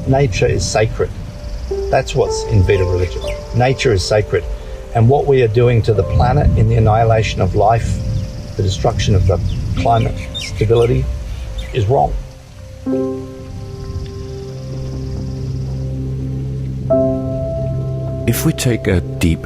nature is sacred. That's what's in Veda religion. Nature is sacred. And what we are doing to the planet in the annihilation of life, the destruction of the climate stability, is wrong. If we take a deep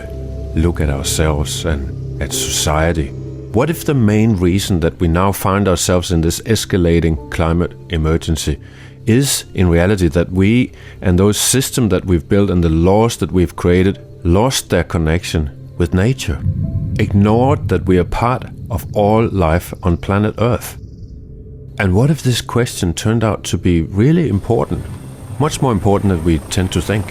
look at ourselves and at society, what if the main reason that we now find ourselves in this escalating climate emergency is in reality that we and those systems that we've built and the laws that we've created lost their connection with nature, ignored that we are part of all life on planet Earth? And what if this question turned out to be really important, much more important than we tend to think?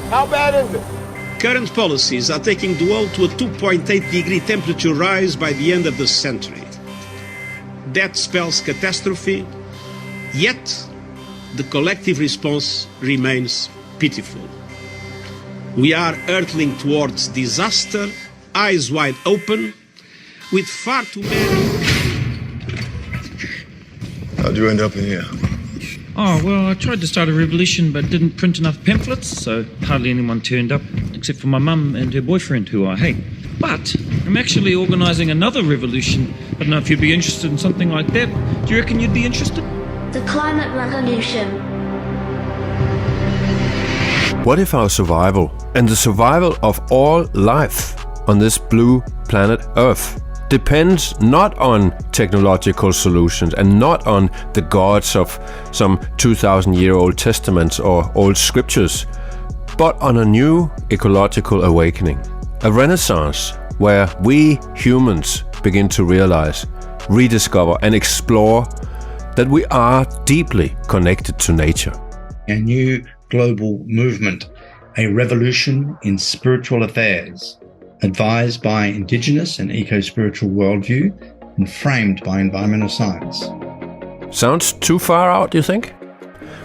How bad is it? Current policies are taking the world to a 2.8 degree temperature rise by the end of the century. That spells catastrophe, yet the collective response remains pitiful. We are hurtling towards disaster, eyes wide open, with far too many... How'd you end up in here? Oh, well, I tried to start a revolution but didn't print enough pamphlets, so hardly anyone turned up, except for my mum and her boyfriend, who I hate. But I'm actually organising another revolution. I don't know if you'd be interested in something like that. Do you reckon you'd be interested? The climate revolution. What if our survival and the survival of all life on this blue planet Earth depends not on technological solutions and not on the gods of some 2,000-year-old testaments or old scriptures, but on a new ecological awakening, a renaissance where we humans begin to realize, rediscover and explore that we are deeply connected to nature. A new global movement, a revolution in spiritual affairs, advised by indigenous and eco-spiritual worldview and framed by environmental science. Sounds too far out, you think?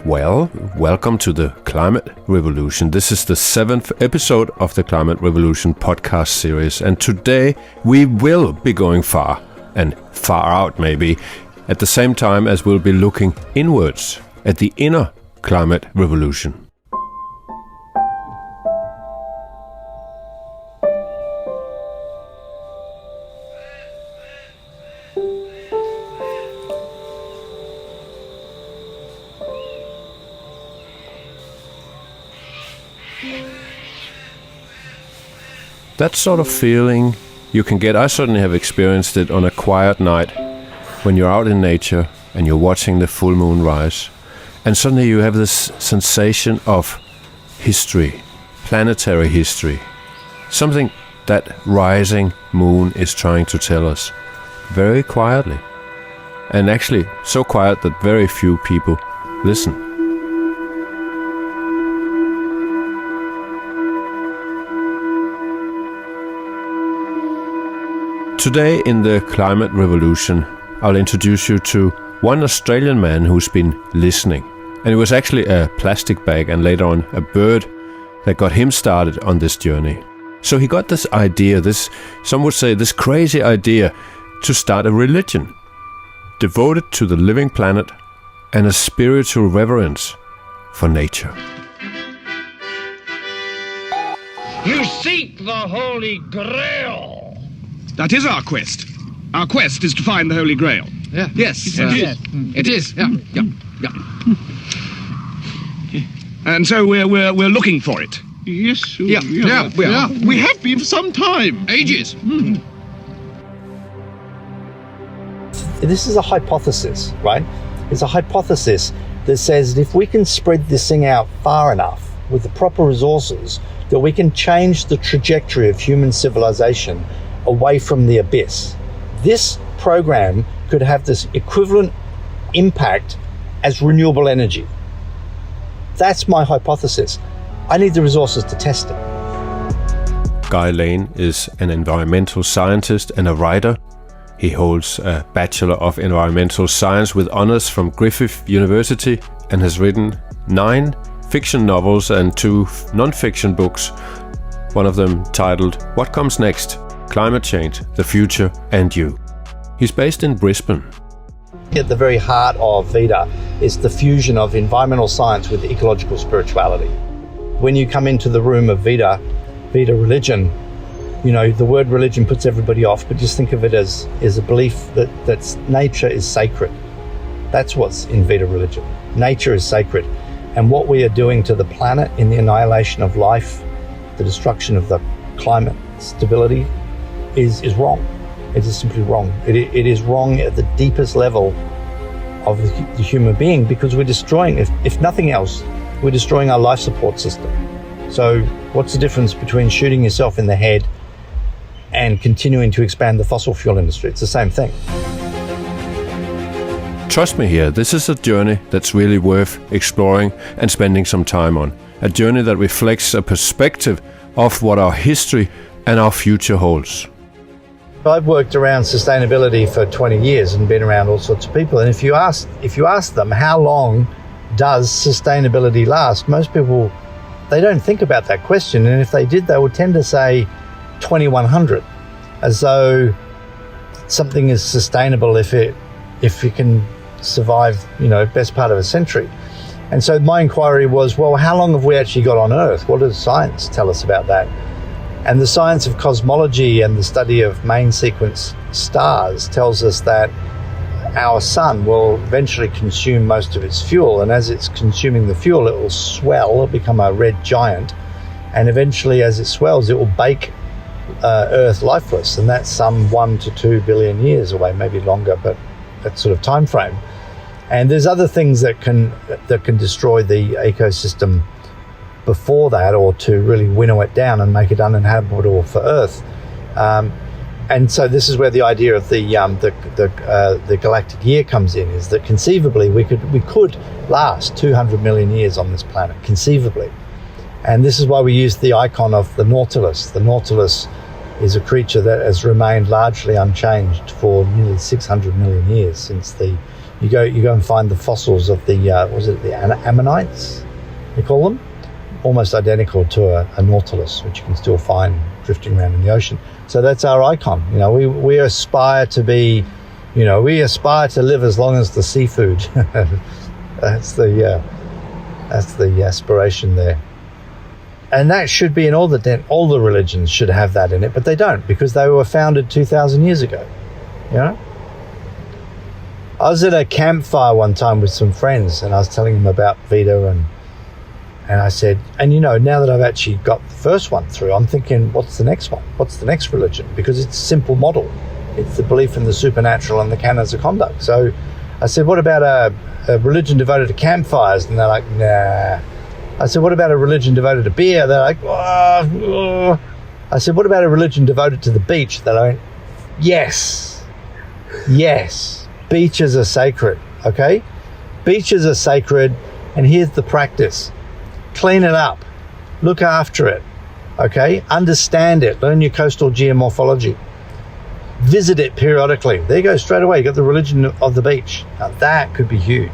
Well, welcome to the Climate Revolution. This is the 7th episode of the Climate Revolution podcast series, and today we will be going far, and far out maybe, at the same time as we'll be looking inwards at the inner climate revolution. That sort of feeling you can get, I certainly have experienced it on a quiet night when you're out in nature and you're watching the full moon rise, and suddenly you have this sensation of history, planetary history, something that rising moon is trying to tell us very quietly, and actually so quiet that very few people listen. Today in the Climate Revolution, I'll introduce you to one Australian man who's been listening. And it was actually a plastic bag and later on a bird that got him started on this journey. So he got this idea, some would say this crazy idea, to start a religion devoted to the living planet and a spiritual reverence for nature. You seek the Holy Grail. That is our quest. Our quest is to find the Holy Grail. Yeah. Yes, It is. Yeah. And so we're looking for it. Yes. We are. We have been for some time. Ages. This is a hypothesis, right? It's a hypothesis that says that if we can spread this thing out far enough with the proper resources, that we can change the trajectory of human civilization away from the abyss. This program could have this equivalent impact as renewable energy. That's my hypothesis. I need the resources to test it. Guy Lane is an environmental scientist and a writer. He holds a Bachelor of Environmental Science with honors from Griffith University and has written 9 fiction novels and 2 non-fiction books, one of them titled What Comes Next? Climate Change, the Future and You. He's based in Brisbane. At the very heart of Veda is the fusion of environmental science with ecological spirituality. When you come into the room of Veda religion, the word religion puts everybody off, but just think of it as a belief that nature is sacred. That's what's in Veda religion. Nature is sacred. And what we are doing to the planet in the annihilation of life, the destruction of the climate stability, is wrong. It is simply wrong. It is wrong at the deepest level of the human being, because we're destroying, if nothing else, we're destroying our life support system. So what's the difference between shooting yourself in the head and continuing to expand the fossil fuel industry? It's the same thing. Trust me here, this is a journey that's really worth exploring and spending some time on. A journey that reflects a perspective of what our history and our future holds. I've worked around sustainability for 20 years and been around all sorts of people. And if you ask them, how long does sustainability last? Most people, they don't think about that question. And if they did, they would tend to say 2100, as though something is sustainable if it can survive, best part of a century. And so my inquiry was, well, how long have we actually got on Earth? What does science tell us about that? And the science of cosmology and the study of main sequence stars tells us that our sun will eventually consume most of its fuel. And as it's consuming the fuel, it will swell, it'll become a red giant. And eventually, as it swells, it will bake Earth lifeless. And that's some 1 to 2 billion years away, maybe longer, but that sort of time frame. And there's other things that can destroy the ecosystem before that, or to really winnow it down and make it uninhabitable for Earth. And so this is where the idea of the galactic year comes in, is that conceivably we could last 200 million years on this planet, conceivably. And this is why we use the icon of the Nautilus. The Nautilus is a creature that has remained largely unchanged for nearly 600 million years since you go and find the fossils of the ammonites, they call them, almost identical to a nautilus, which you can still find drifting around in the ocean. So that's our icon. We aspire to be, we aspire to live as long as the seafood. That's the aspiration there. And that should be in all the religions should have that in it, but they don't, because they were founded 2,000 years ago. I was at a campfire one time with some friends, and I was telling them about Veda, and I said, now that I've actually got the first one through, I'm thinking, what's the next one? What's the next religion? Because it's a simple model. It's the belief in the supernatural and the canons of conduct. So I said, what about a religion devoted to campfires? And they're like, nah. I said, what about a religion devoted to beer? They're like, oh. I said, what about a religion devoted to the beach? They're like, yes. Beaches are sacred, okay? Beaches are sacred, and here's the practice. Clean it up. Look after it, okay? Understand it. Learn your coastal geomorphology. Visit it periodically. There you go, straight away. You got the religion of the beach. Now that could be huge,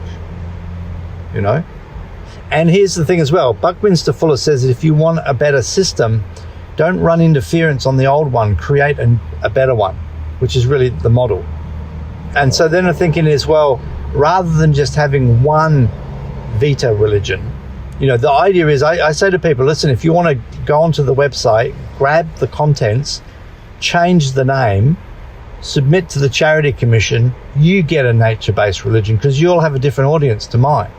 And here's the thing as well. Buckminster Fuller says that if you want a better system, don't run interference on the old one. Create a better one, which is really the model. And so then I'm thinking as well, rather than just having one Veda religion, the idea is I say to people, listen, if you want to go onto the website, grab the contents, change the name, submit to the Charity Commission, you get a nature-based religion, because you'll have a different audience to mine,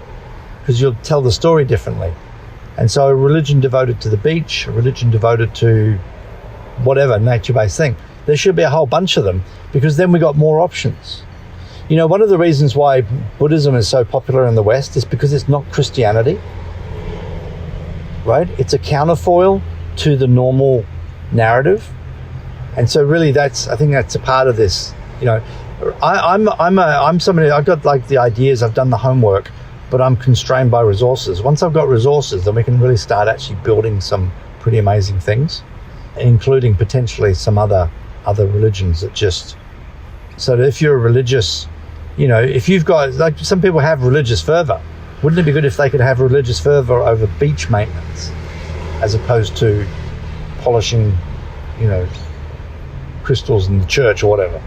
because you'll tell the story differently. And so a religion devoted to the beach, a religion devoted to whatever nature-based thing. There should be a whole bunch of them, because then we got more options. One of the reasons why Buddhism is so popular in the West is because it's not Christianity, right? It's a counterfoil to the normal narrative. And so really I think that's a part of this. I'm somebody, I've got like the ideas, I've done the homework, but I'm constrained by resources. Once I've got resources, then we can really start actually building some pretty amazing things, including potentially some other religions that just, so that if you're a religious, if you've got, like some people have religious fervor, wouldn't it be good if they could have religious fervor over beach maintenance as opposed to polishing, crystals in the church or whatever?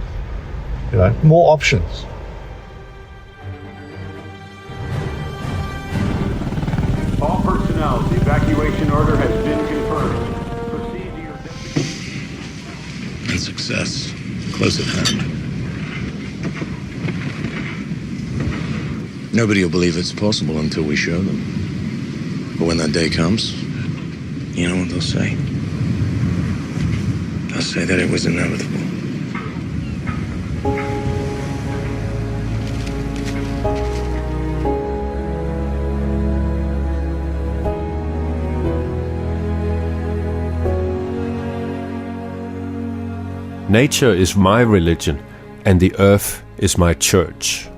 More options. evacuation order has been confirmed. Proceed to your And success close at hand. Nobody will believe it's possible until we show them. But when that day comes, you know what they'll say? They'll say that it was inevitable. Nature is my religion, and the earth is my church.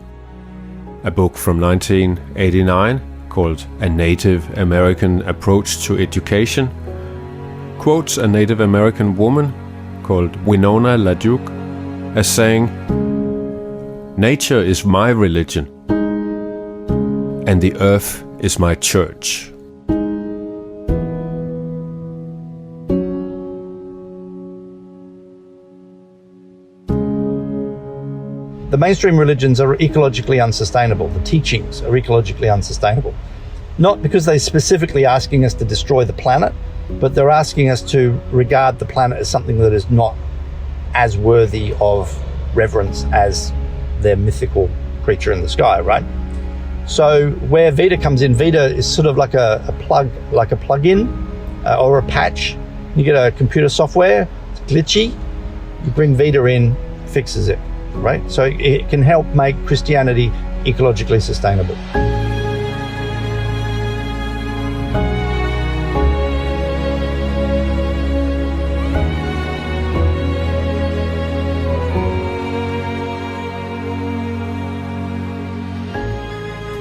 A book from 1989 called A Native American Approach to Education quotes a Native American woman called Winona LaDuke as saying, "Nature is my religion, and the earth is my church." The mainstream religions are ecologically unsustainable. The teachings are ecologically unsustainable. Not because they're specifically asking us to destroy the planet, but they're asking us to regard the planet as something that is not as worthy of reverence as their mythical creature in the sky, right? So where Vita comes in, Vita is sort of like a plug-in or a patch. You get a computer software, it's glitchy, you bring Vita in, fixes it. Right? So it can help make Christianity ecologically sustainable.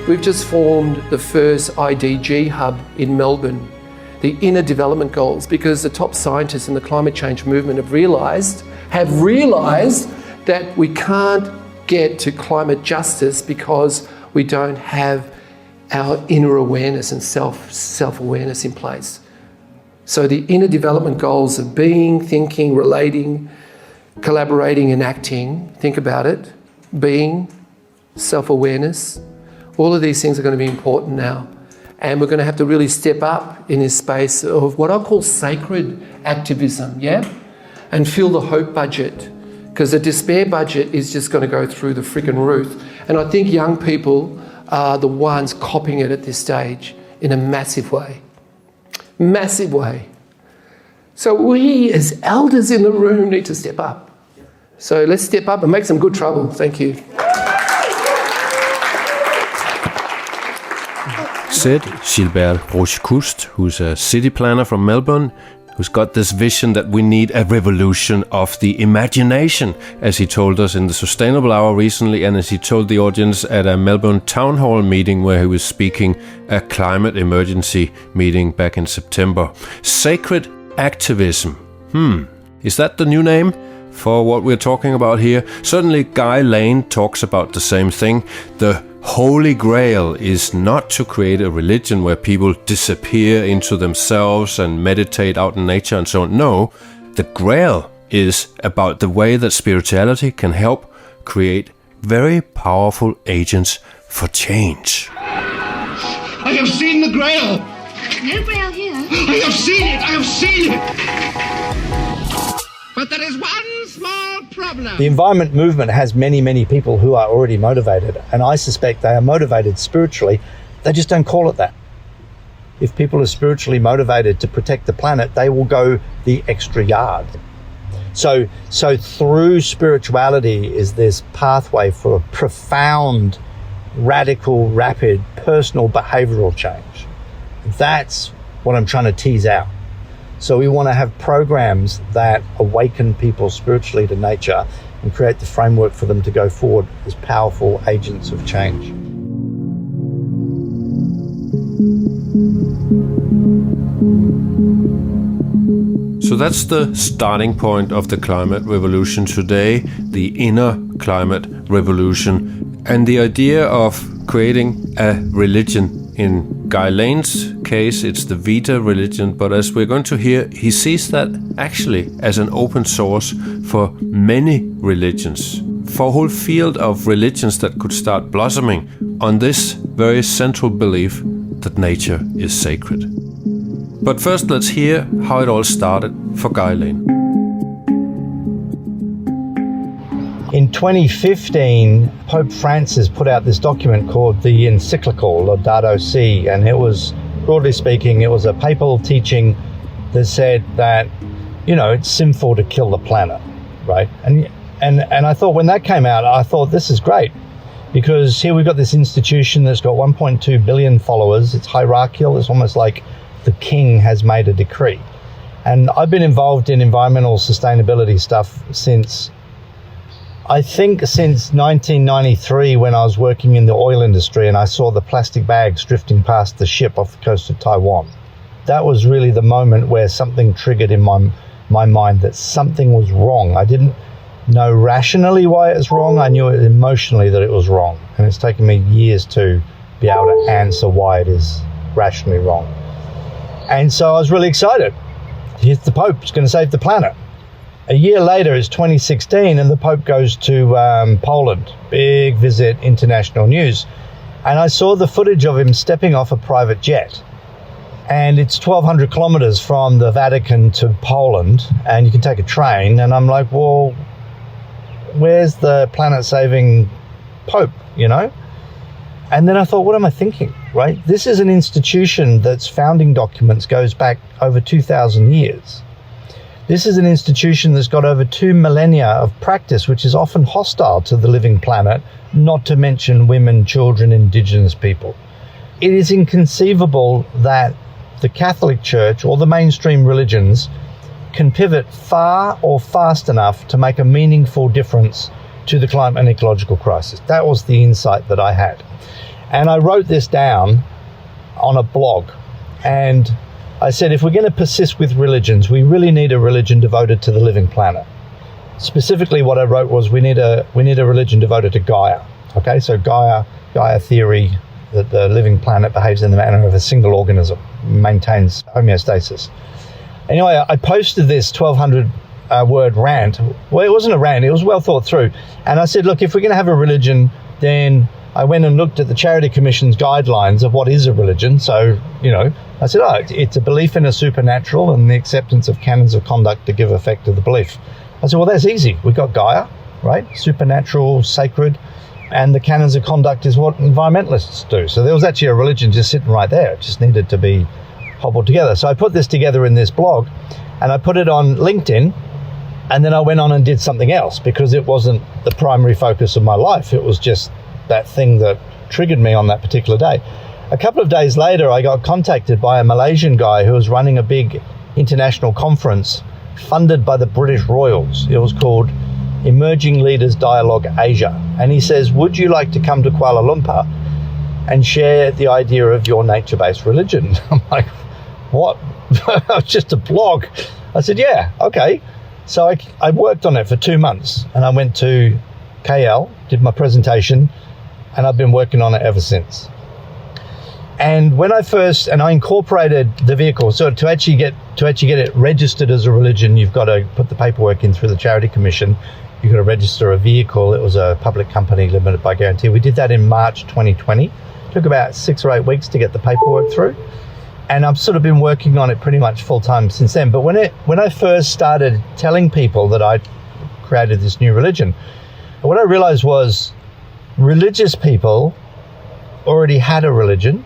We've just formed the first IDG hub in Melbourne, the Inner Development Goals, because the top scientists in the climate change movement have realised that we can't get to climate justice because we don't have our inner awareness and self-awareness in place. So the inner development goals of being, thinking, relating, collaborating and acting, think about it, being, self-awareness, all of these things are going to be important now. And we're going to have to really step up in this space of what I call sacred activism, yeah? And fill the hope budget. Because the despair budget is just going to go through the freaking roof. And I think young people are the ones copying it at this stage in a massive way. Massive way. So we as elders in the room need to step up. So let's step up and make some good trouble. Thank you. Said Gilbert Roche-Kust, who's a city planner from Melbourne, who's got this vision that we need a revolution of the imagination, as he told us in the Sustainable Hour recently, and as he told the audience at a Melbourne town hall meeting where he was speaking a climate emergency meeting back in September. Sacred activism. Is that the new name for what we're talking about here? Certainly Guy Lane talks about the same thing. The Holy Grail is not to create a religion where people disappear into themselves and meditate out in nature and so on. No, the Grail is about the way that spirituality can help create very powerful agents for change. I have seen the Grail! No Grail here. I have seen it! I have seen it! But there is one small problem. The environment movement has many, many people who are already motivated, and I suspect they are motivated spiritually. They just don't call it that. If people are spiritually motivated to protect the planet, they will go the extra yard. So through spirituality is this pathway for profound, radical, rapid, personal behavioral change. That's what I'm trying to tease out. So we want to have programs that awaken people spiritually to nature and create the framework for them to go forward as powerful agents of change. So that's the starting point of the climate revolution today, the inner climate revolution, and the idea of creating a religion. In Guy Lane's case, it's the Vita religion, but as we're going to hear, he sees that actually as an open source for many religions, for a whole field of religions that could start blossoming on this very central belief that nature is sacred. But first, let's hear how it all started for Guy Lane. In 2015, Pope Francis put out this document called the encyclical Laudato Si, and it was, broadly speaking, it was a papal teaching that said that, you know, it's sinful to kill the planet, right? And I thought when that came out, I thought this is great, because here we've got this institution that's got 1.2 billion followers. It's hierarchical. It's almost like the king has made a decree. And I've been involved in environmental sustainability stuff since 1993, when I was working in the oil industry and I saw the plastic bags drifting past the ship off the coast of Taiwan. That was really the moment where something triggered in my mind that something was wrong. I didn't know rationally why it was wrong. I knew it emotionally that it was wrong. And it's taken me years to be able to answer why it is rationally wrong. And so I was really excited. Here's the Pope, he's going to save the planet. A year later, it's 2016, and the Pope goes to Poland. Big visit, international news. And I saw the footage of him stepping off a private jet. And it's 1,200 kilometers from the Vatican to Poland, and you can take a train. And I'm like, well, where's the planet-saving Pope, you know? And then I thought, what am I thinking, right? This is an institution that's founding documents goes back over 2,000 years. This is an institution that's got over 2 millennia of practice, which is often hostile to the living planet, not to mention women, children, indigenous people. It is inconceivable that the Catholic Church or the mainstream religions can pivot far or fast enough to make a meaningful difference to the climate and ecological crisis. That was the insight that I had. And I wrote this down on a blog. And I said, if we're going to persist with religions, we really need a religion devoted to the living planet. Specifically, what I wrote was we need a religion devoted to Gaia. Okay, so Gaia theory, that the living planet behaves in the manner of a single organism, maintains homeostasis. Anyway, I posted this 1,200 word rant. Well, it wasn't a rant, it was well thought through. And I said, look, if we're going to have a religion, then I went and looked at the Charity Commission's guidelines of what is a religion. So, you know, I said, it's a belief in a supernatural and the acceptance of canons of conduct to give effect to the belief. I said, well, that's easy. We've got Gaia, right? Supernatural, sacred, and the canons of conduct is what environmentalists do. So there was actually a religion just sitting right there. It just needed to be hobbled together. So I put this together in this blog and I put it on LinkedIn, and then I went on and did something else because it wasn't the primary focus of my life. It was just that thing that triggered me on that particular day. A couple of days later, I got contacted by a Malaysian guy who was running a big international conference funded by the British Royals. It was called Emerging Leaders Dialogue Asia. And he says, would you like to come to Kuala Lumpur and share the idea of your nature-based religion? I'm like, what? Just a blog. I said, yeah, okay. So I worked on it for 2 months, and I went to KL, did my presentation, and I've been working on it ever since. And when I incorporated the vehicle, so to actually get it registered as a religion, you've got to put the paperwork in through the Charity Commission. You've got to register a vehicle. It was a public company, limited by guarantee. We did that in March 2020. It took about 6 or 8 weeks to get the paperwork through. And I've sort of been working on it pretty much full time since then. But when I first started telling people that I'd created this new religion, what I realized was religious people already had a religion,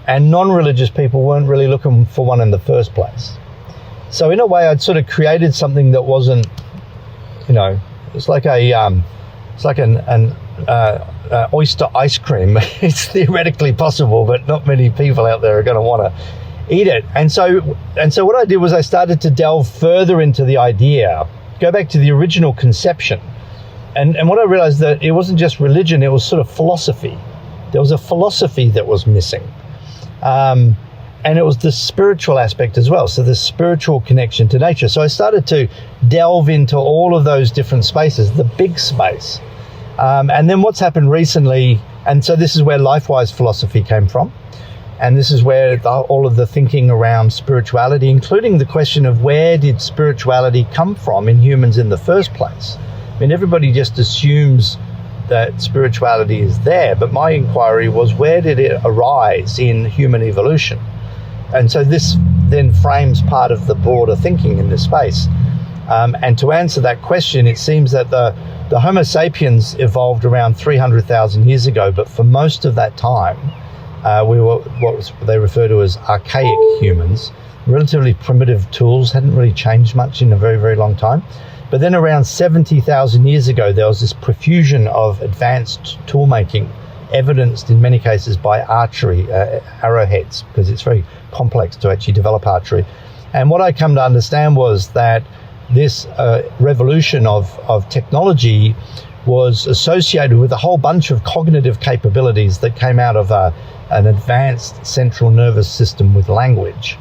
and non-religious people weren't really looking for one in the first place. So in a way, I'd sort of created something that wasn't, you know, it's like an oyster ice cream. It's theoretically possible, but not many people out there are going to want to eat it. And so what I did was I started to delve further into the idea, go back to the original conception. And what I realized that it wasn't just religion, it was sort of philosophy. There was a philosophy that was missing. And it was the spiritual aspect as well. So the spiritual connection to nature. So I started to delve into all of those different spaces, the big space. And then what's happened recently, and so this is where LifeWise philosophy came from. And this is where all of the thinking around spirituality, including the question of where did spirituality come from in humans in the first place? I mean, everybody just assumes that spirituality is there, but my inquiry was, where did it arise in human evolution? And so this then frames part of the broader thinking in this space. And to answer that question, it seems that the Homo sapiens evolved around 300,000 years ago, but for most of that time, we were what they refer to as archaic humans, relatively primitive tools, hadn't really changed much in a very, very long time. But then around 70,000 years ago, there was this profusion of advanced tool making, evidenced in many cases by archery, arrowheads, because it's very complex to actually develop archery. And what I come to understand was that this revolution of technology was associated with a whole bunch of cognitive capabilities that came out of an advanced central nervous system with language.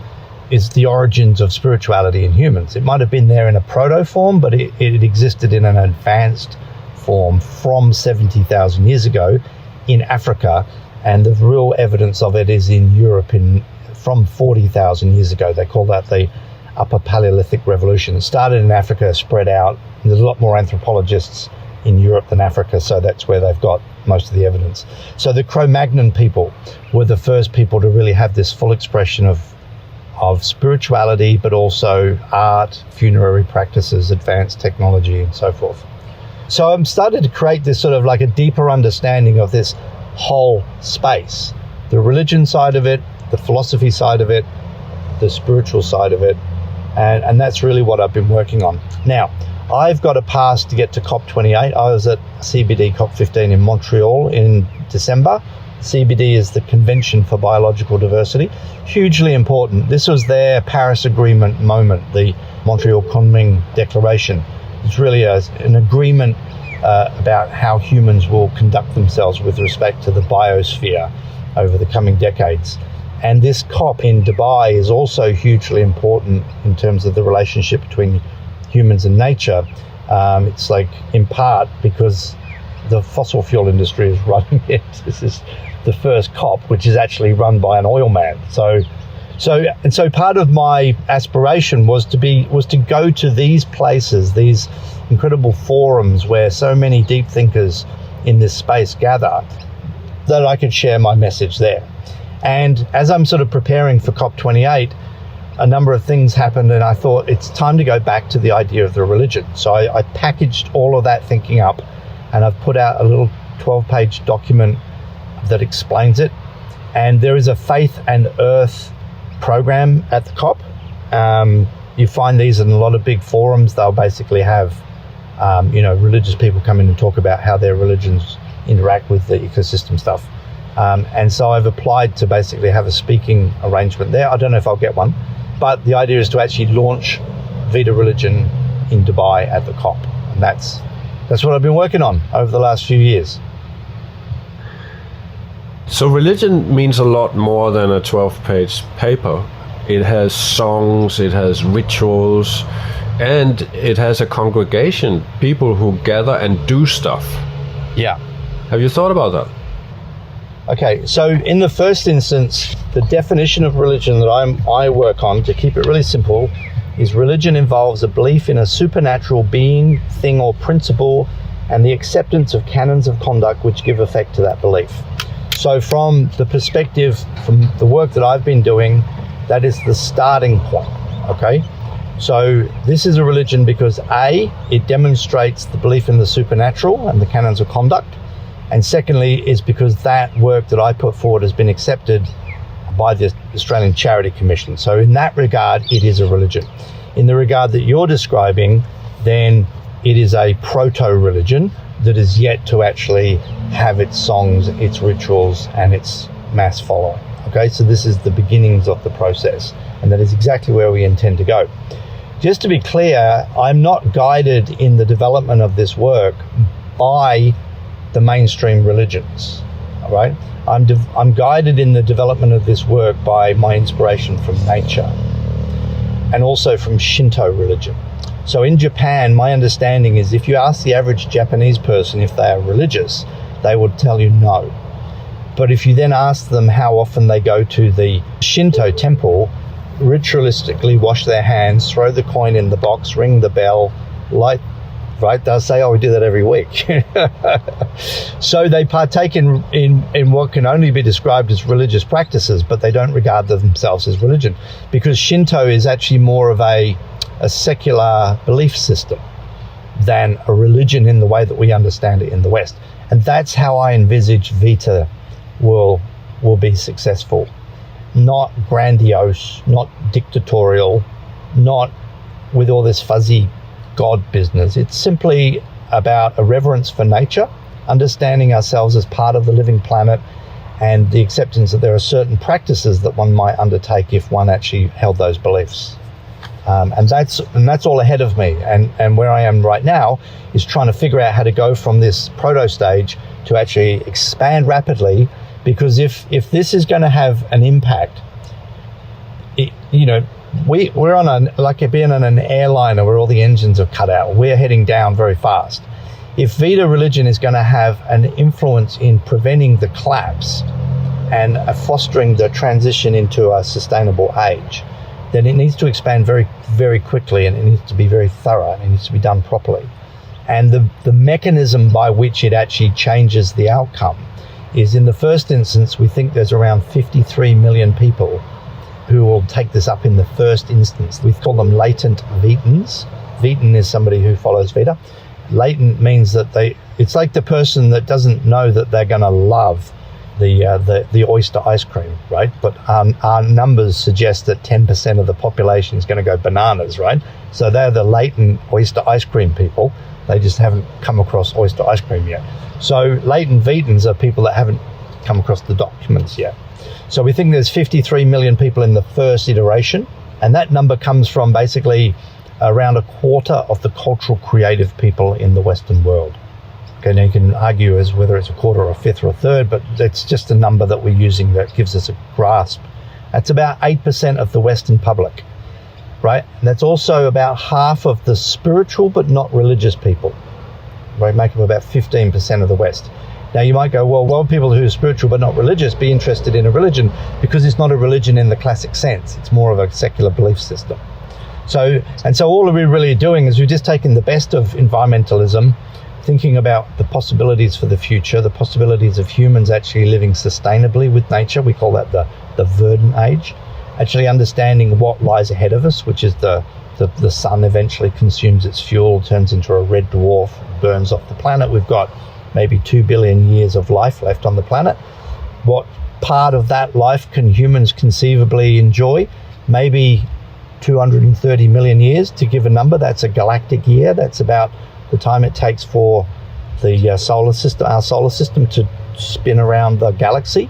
Is the origins of spirituality in humans. It might have been there in a proto form, but it existed in an advanced form from 70,000 years ago in Africa, and the real evidence of it is in Europe from 40,000 years ago. They call that the Upper Paleolithic Revolution. It started in Africa, spread out. There's a lot more anthropologists in Europe than Africa, so that's where they've got most of the evidence. So the Cro-Magnon people were the first people to really have this full expression of spirituality, but also art, funerary practices, advanced technology, and so forth. So I'm starting to create this sort of like a deeper understanding of this whole space, the religion side of it, the philosophy side of it, the spiritual side of it, and that's really what I've been working on. Now, I've got a pass to get to COP28. I was at CBD COP15 in Montreal in December. CBD is the Convention for Biological Diversity. Hugely important. This was their Paris Agreement moment, the Montreal Kunming Declaration. It's really an agreement about how humans will conduct themselves with respect to the biosphere over the coming decades. And this COP in Dubai is also hugely important in terms of the relationship between humans and nature. It's like in part because the fossil fuel industry is running it. This is the first COP, which is actually run by an oil man. So part of my aspiration was to go to these places, these incredible forums where so many deep thinkers in this space gather, that I could share my message there. And as I'm sort of preparing for COP28, a number of things happened, and I thought it's time to go back to the idea of the religion. So I packaged all of that thinking up, and I've put out a little 12-page document that explains it. And there is a Faith and Earth program at the COP. You find these in a lot of big forums. They'll basically have, religious people come in and talk about how their religions interact with the ecosystem stuff. And so I've applied to basically have a speaking arrangement there. I don't know if I'll get one, but the idea is to actually launch Vita Religion in Dubai at the COP. And that's what I've been working on over the last few years. So religion means a lot more than a 12-page paper. It has songs, it has rituals, and it has a congregation, people who gather and do stuff. Yeah. Have you thought about that? Okay, so in the first instance, the definition of religion that I work on, to keep it really simple, is religion involves a belief in a supernatural being, thing, or principle, and the acceptance of canons of conduct which give effect to that belief. So from the perspective, from the work that I've been doing, that is the starting point, okay? So this is a religion because A, it demonstrates the belief in the supernatural and the canons of conduct. And secondly, is because that work that I put forward has been accepted by the Australian Charity Commission. So in that regard, it is a religion. In the regard that you're describing, then it is a proto-religion that is yet to actually have its songs, its rituals, and its mass following. Okay, so this is the beginnings of the process, and that is exactly where we intend to go. Just to be clear, I'm not guided in the development of this work by the mainstream religions, all right? I'm guided in the development of this work by my inspiration from nature and also from Shinto religion. So in Japan, my understanding is if you ask the average Japanese person if they are religious, they would tell you no. But if you then ask them how often they go to the Shinto temple, ritualistically wash their hands, throw the coin in the box, ring the bell, light right? They'll say, oh, we do that every week. So they partake in what can only be described as religious practices, but they don't regard themselves as religion, because Shinto is actually more of a secular belief system than a religion in the way that we understand it in the West. And that's how I envisage Vita will be successful. Not grandiose, not dictatorial, not with all this fuzzy God business. It's simply about a reverence for nature, understanding ourselves as part of the living planet, and the acceptance that there are certain practices that one might undertake if one actually held those beliefs. And that's all ahead of me. And where I am right now is trying to figure out how to go from this proto stage to actually expand rapidly, because if this is going to have an impact, we're on like being on an airliner where all the engines are cut out. We're heading down very fast. If Vita religion is going to have an influence in preventing the collapse and fostering the transition into a sustainable age, then it needs to expand very, very quickly, and it needs to be very thorough, and it needs to be done properly. And the mechanism by which it actually changes the outcome is, in the first instance, we think there's around 53 million people who will take this up in the first instance. We call them latent Vitans. Vitan is somebody who follows Vita. Latent means that it's like the person that doesn't know that they're going to love the oyster ice cream, right? But our numbers suggest that 10% of the population is going to go bananas, right? So they're the latent oyster ice cream people. They just haven't come across oyster ice cream yet. So latent Vitans are people that haven't come across the documents yet. So we think there's 53 million people in the first iteration, and that number comes from basically around a quarter of the cultural creative people in the Western world. Okay, now you can argue as whether it's a quarter or a fifth or a third, but it's just a number that we're using that gives us a grasp. That's about 8% of the Western public, right? And that's also about half of the spiritual but not religious people, right? Make up about 15% of the West. Now you might go, well, why would people who are spiritual but not religious be interested in a religion? Because it's not a religion in the classic sense. It's more of a secular belief system. So all we're really doing is we're just taking the best of environmentalism, thinking about the possibilities for the future, the possibilities of humans actually living sustainably with nature. We call that the verdant age. Actually understanding what lies ahead of us, which is the sun eventually consumes its fuel, turns into a red dwarf, burns off the planet. We've got maybe 2 billion years of life left on the planet. What part of that life can humans conceivably enjoy? Maybe 230 million years, to give a number. That's a galactic year. That's about the time it takes for the our solar system to spin around the galaxy.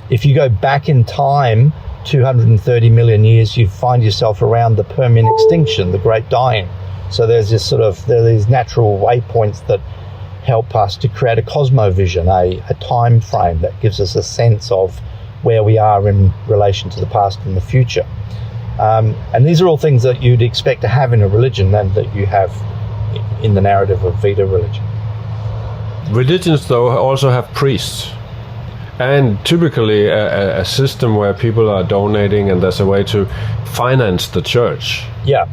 If you go back in time 230 million years, you find yourself around the Permian extinction, the Great Dying. So there's this there are these natural waypoints that help us to create a cosmovision, a time frame that gives us a sense of where we are in relation to the past and the future. And these are all things that you'd expect to have in a religion and that you have in the narrative of Vita religion. Religions, though, also have priests, and typically a system where people are donating and there's a way to finance the church. Yeah.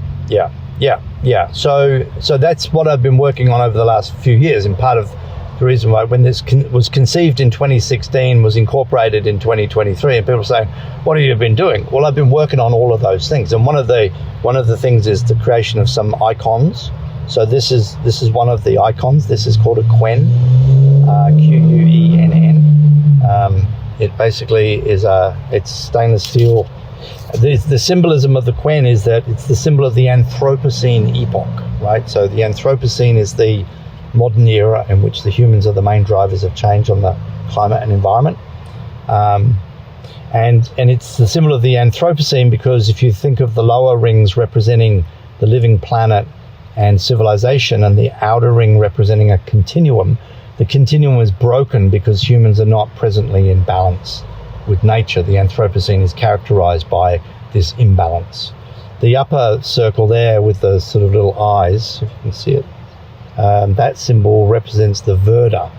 So that's what I've been working on over the last few years, and part of the reason why, when this was conceived in 2016, was incorporated in 2023, and people say, what have you been doing? Well, I've been working on all of those things, and one of the things is the creation of some icons. So this is one of the icons. This is called a Quen, Quenn. It basically is it's stainless steel. The symbolism of the Quen is that it's the symbol of the Anthropocene epoch, right? So the Anthropocene is the modern era in which the humans are the main drivers of change on the climate and environment. And it's the symbol of the Anthropocene because if you think of the lower rings representing the living planet and civilization, and the outer ring representing a continuum, the continuum is broken because humans are not presently in balance with nature. The Anthropocene is characterized by this imbalance. The upper circle there with the sort of little eyes, if you can see it, that symbol represents the Verda,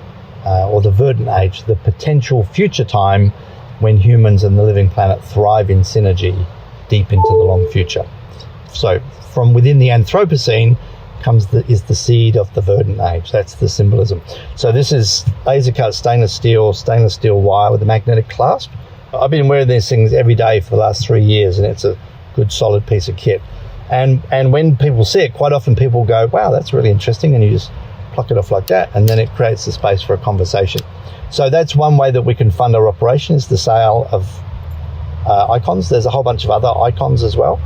or the verdant age, the potential future time when humans and the living planet thrive in synergy deep into the long future. So from within the Anthropocene, is the seed of the verdant age. That's the symbolism. So this is laser cut stainless steel wire with a magnetic clasp. I've been wearing these things every day for the last 3 years, and it's a good solid piece of kit. And when people see it, quite often people go, wow, that's really interesting, and you just pluck it off like that, and then it creates the space for a conversation. So that's one way that we can fund our operation, is the sale of icons. There's a whole bunch of other icons as well.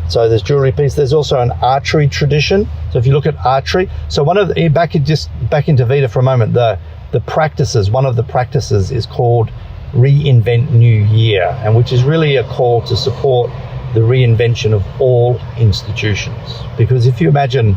So there's jewelry piece. There's also an archery tradition. So if you look at archery, so one of the, back into Vita for a moment, the practices, one of the practices is called Reinvent New Year, and which is really a call to support the reinvention of all institutions. Because if you imagine,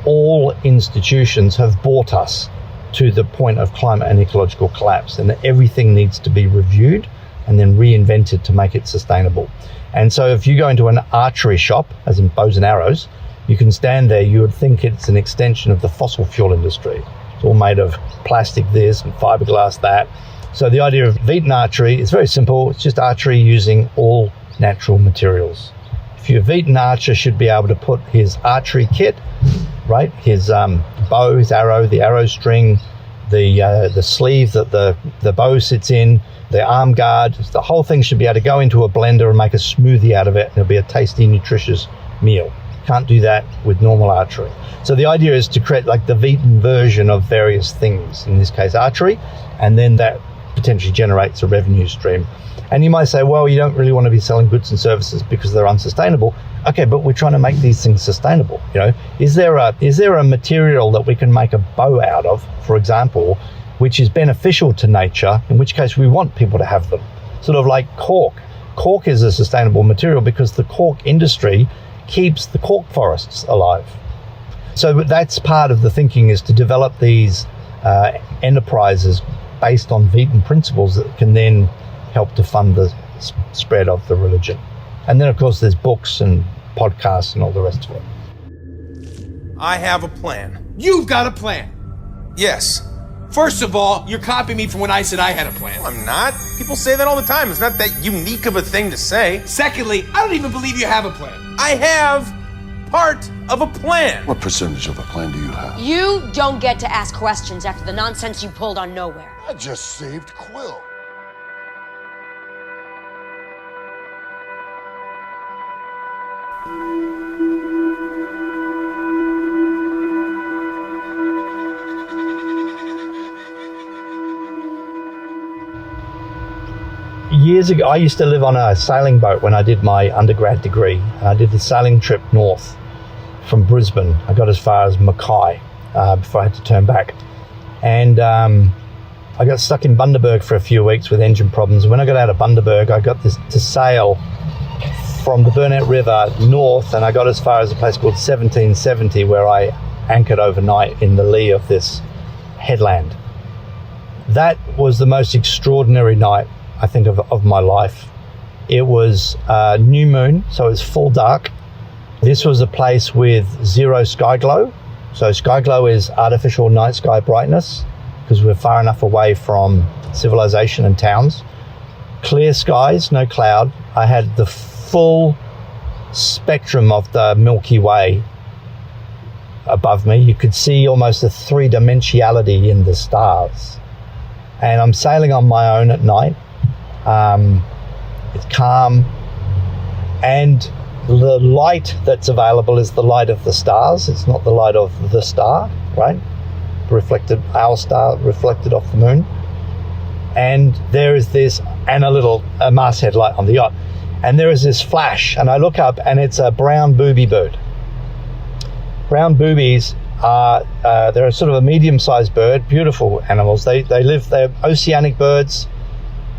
all institutions have brought us to the point of climate and ecological collapse, and that everything needs to be reviewed and then reinvented to make it sustainable. And so if you go into an archery shop, as in bows and arrows, you can stand there, you would think it's an extension of the fossil fuel industry. It's all made of plastic this and fiberglass that. So the idea of Vetan archery is very simple. It's just archery using all natural materials. If your Vetan archer should be able to put his archery kit, right, his bow, his arrow, the arrow string, the sleeve that the bow sits in, the arm guard, the whole thing should be able to go into a blender and make a smoothie out of it, and it'll be a tasty, nutritious meal. Can't do that with normal archery. So the idea is to create like the Vetan version of various things, in this case archery, and then that potentially generates a revenue stream. And you might say, well, you don't really want to be selling goods and services because they're unsustainable. Okay, but we're trying to make these things sustainable. You know, is there a material that we can make a bow out of, for example, which is beneficial to nature, in which case we want people to have them? Sort of like cork. Cork is a sustainable material because the cork industry keeps the cork forests alive. So that's part of the thinking, is to develop these enterprises based on Vetan principles that can then help to fund the spread of the religion. And then, of course, there's books and podcasts and all the rest of it. I have a plan. You've got a plan? Yes. First of all, you're copying me from when I said I had a plan. No, I'm not. People say that all the time. It's not that unique of a thing to say. Secondly, I don't even believe you have a plan. I have part of a plan. What percentage of a plan do you have? You don't get to ask questions after the nonsense you pulled on Nowhere. I just saved Quill. Years ago, I used to live on a sailing boat when I did my undergrad degree. I did a sailing trip north from Brisbane. I got as far as Mackay before I had to turn back. And I got stuck in Bundaberg for a few weeks with engine problems. When I got out of Bundaberg, I got to sail from the Burnett River north, and I got as far as a place called 1770, where I anchored overnight in the lee of this headland. That was the most extraordinary night, I think, of my life. It was new moon, so it was full dark. This was a place with zero sky glow. So sky glow is artificial night sky brightness, because we're far enough away from civilization and towns. Clear skies, no cloud. I had the full spectrum of the Milky Way above me. You could see almost a three-dimensionality in the stars. And I'm sailing on my own at night. It's calm, and the light that's available is the light of the stars. It's not the light of the star, right? Our star reflected off the moon. And there is this, and a masthead light on the yacht. And there is this flash, and I look up, and it's a brown booby bird. Brown boobies are, they're sort of a medium-sized bird, beautiful animals. They're oceanic birds.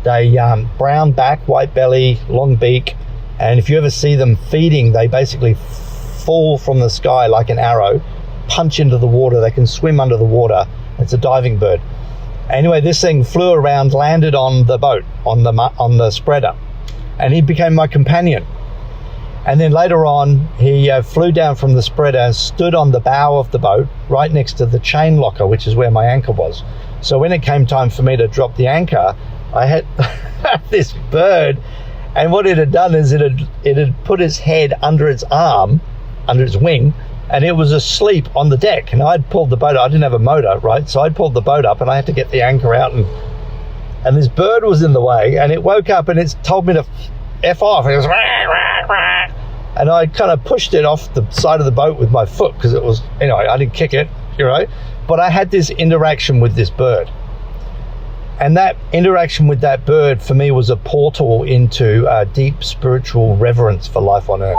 They brown back, white belly, long beak, and if you ever see them feeding, they basically fall from the sky like an arrow, punch into the water. They can swim under the water. It's a diving bird. Anyway, this thing flew around, landed on the boat, on the spreader, and he became my companion. And then later on, he flew down from the spreader, stood on the bow of the boat, right next to the chain locker, which is where my anchor was. So when it came time for me to drop the anchor, I had this bird, and what it had done is it had put its head under its arm, under its wing, and it was asleep on the deck, and I'd pulled the boat up. I didn't have a motor, right? So I'd pulled the boat up and I had to get the anchor out, and this bird was in the way, and it woke up and it told me to F off. It was rah, rah, rah. And I kind of pushed it off the side of the boat with my foot because it was, anyway, I didn't kick it, you know, but I had this interaction with this bird. And that interaction with that bird for me was a portal into a deep spiritual reverence for life on Earth.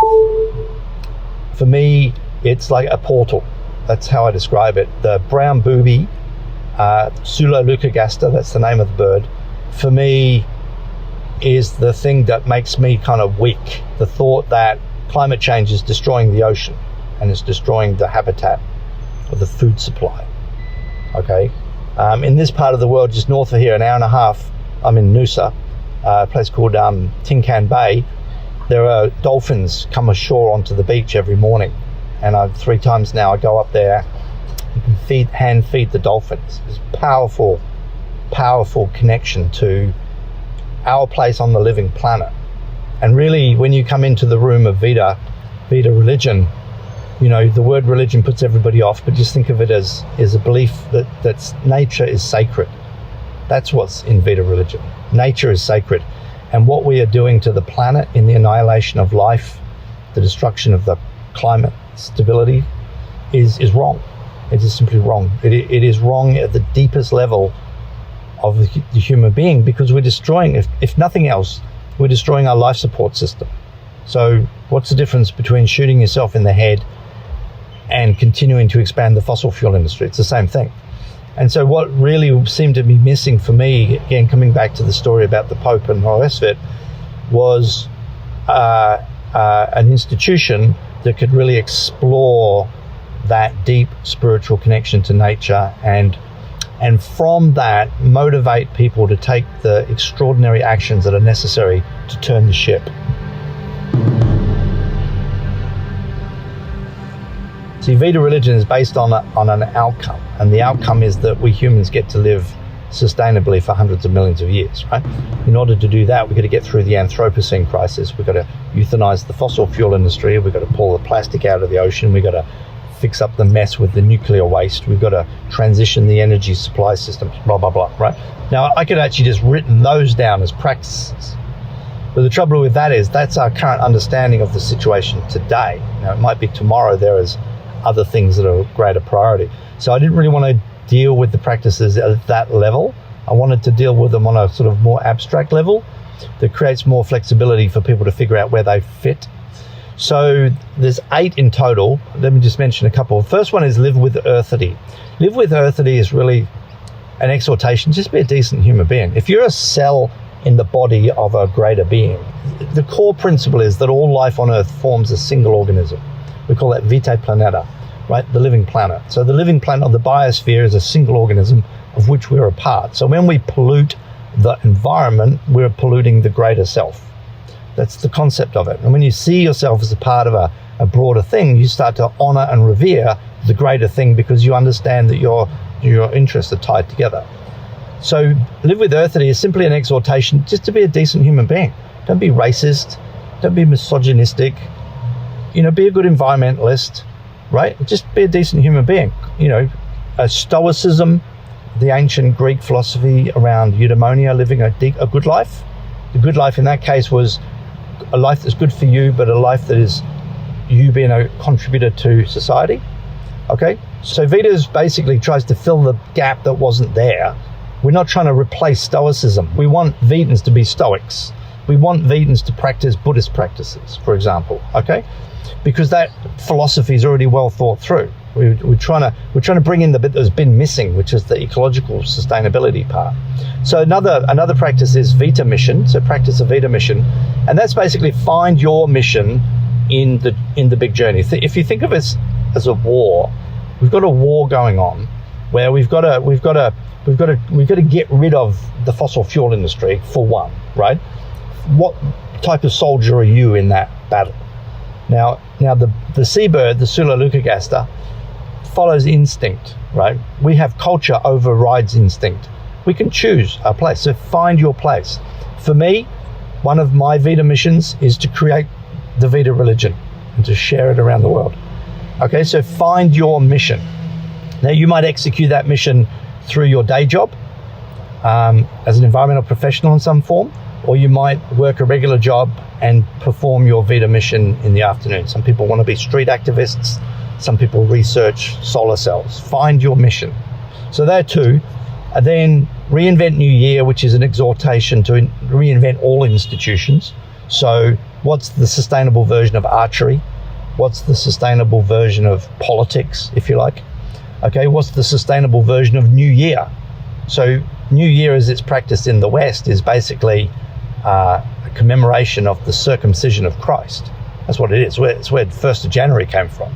For me, it's like a portal. That's how I describe it. The brown booby, Sula leucogaster, that's the name of the bird, for me is the thing that makes me kind of weak. The thought that climate change is destroying the ocean and it's destroying the habitat or the food supply. Okay? In this part of the world, just north of here, an hour and a half, I'm in Noosa, a place called Tinkan Bay. There are dolphins come ashore onto the beach every morning, and 3 times now I go up there. You can hand feed the dolphins. It's powerful connection to our place on the living planet. And really, when you come into the room of Veda religion, you know, the word religion puts everybody off, but just think of it as a belief that nature is sacred. That's what's in Veda religion. Nature is sacred. And what we are doing to the planet in the annihilation of life, the destruction of the climate stability, is wrong. It is simply wrong. It is wrong at the deepest level of the human being, because we're destroying, if nothing else, we're destroying our life support system. So what's the difference between shooting yourself in the head and continuing to expand the fossil fuel industry? It's the same thing. And so what really seemed to be missing for me, again, coming back to the story about the Pope and all the rest of it, was an institution that could really explore that deep spiritual connection to nature, and from that motivate people to take the extraordinary actions that are necessary to turn the ship. See, Veda religion is based on an outcome, and the outcome is that we humans get to live sustainably for hundreds of millions of years, right? In order to do that, we've got to get through the Anthropocene crisis. We've got to euthanize the fossil fuel industry. We've got to pull the plastic out of the ocean. We've got to fix up the mess with the nuclear waste. We've got to transition the energy supply system, blah, blah, blah, right? Now, I could actually just written those down as practices. But the trouble with that is that's our current understanding of the situation today. Now, it might be tomorrow there is other things that are a greater priority. So I didn't really want to deal with the practices at that level. I wanted to deal with them on a sort of more abstract level that creates more flexibility for people to figure out where they fit. So there's 8 in total. Let me just mention a couple. The first one is live with earthity. Live with earthity is really an exhortation. Just be a decent human being. If you're a cell in the body of a greater being, the core principle is that all life on Earth forms a single organism. We call that Vitae Planeta, right? The living planet. So the living planet of the biosphere is a single organism of which we're a part. So when we pollute the environment, we're polluting the greater self. That's the concept of it. And when you see yourself as a part of a broader thing, you start to honor and revere the greater thing because you understand that your interests are tied together. So live with earthity is simply an exhortation just to be a decent human being. Don't be racist. Don't be misogynistic. You know, be a good environmentalist, right? Just be a decent human being. You know, Stoicism, the ancient Greek philosophy around eudaimonia, living a good life. The good life in that case was a life that's good for you, but a life that is you being a contributor to society. Okay? So Vedas basically tries to fill the gap that wasn't there. We're not trying to replace Stoicism. We want Vedans to be Stoics. We want Vedans to practice Buddhist practices, for example. Okay? Because that philosophy is already well thought through. We're trying to bring in the bit that's been missing, which is the ecological sustainability part. So another practice is Vita mission. So practice a Vita mission, and that's basically find your mission in the big journey. If you think of it as a war, we've got a war going on where we've got to get rid of the fossil fuel industry for one, right? What type of soldier are you in that battle? Now the seabird, the Sula leucogaster, follows instinct, right? We have culture overrides instinct. We can choose our place. So find your place. For me, one of my Veda missions is to create the Veda religion and to share it around the world. Okay, so find your mission. Now, you might execute that mission through your day job as an environmental professional in some form, or you might work a regular job and perform your Vita mission in the afternoon. Some people want to be street activists. Some people research solar cells. Find your mission. So there are two. And then Reinvent New Year, which is an exhortation to reinvent all institutions. So what's the sustainable version of archery? What's the sustainable version of politics, if you like? Okay, what's the sustainable version of New Year? So New Year, as it's practiced in the West, is basically a commemoration of the circumcision of Christ. That's what it is. It's where 1st of January came from.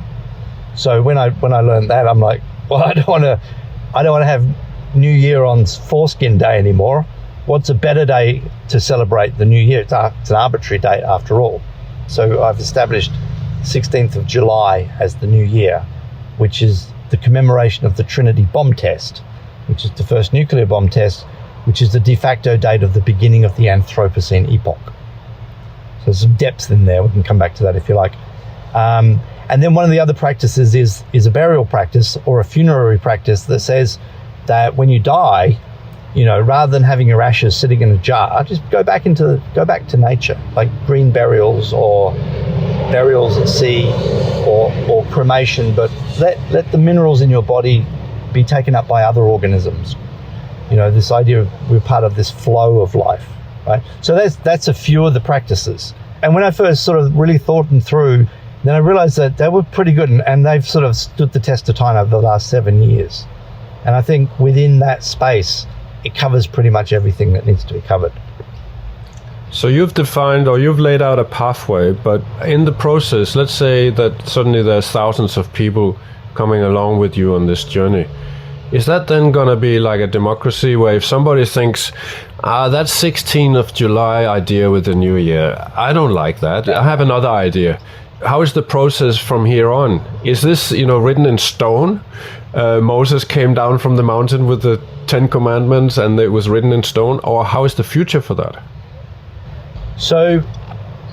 So when I learned that, I'm like, well, I don't want to have New Year on Foreskin Day anymore. What's a better day to celebrate the New Year? It's an arbitrary date after all. So I've established 16th of July as the New Year, which is the commemoration of the Trinity bomb test, which is the first nuclear bomb test, which is the de facto date of the beginning of the Anthropocene epoch. So there's some depth in there. We can come back to that if you like. And then one of the other practices is a burial practice or a funerary practice that says that when you die, you know, rather than having your ashes sitting in a jar, just go back to nature, like green burials or burials at sea or cremation, but let the minerals in your body be taken up by other organisms. You know, this idea of we're part of this flow of life, right? So that's a few of the practices. And when I first sort of really thought them through, then I realized that they were pretty good and they've sort of stood the test of time over the last 7 years. And I think within that space, it covers pretty much everything that needs to be covered. So you've defined or you've laid out a pathway, but in the process, let's say that suddenly there's thousands of people coming along with you on this journey. Is that then going to be like a democracy where if somebody thinks, that 16th of July idea with the new year, I don't like that, I have another idea. How is the process from here on? Is this, written in stone? Moses came down from the mountain with the 10 commandments and it was written in stone, or how is the future for that? So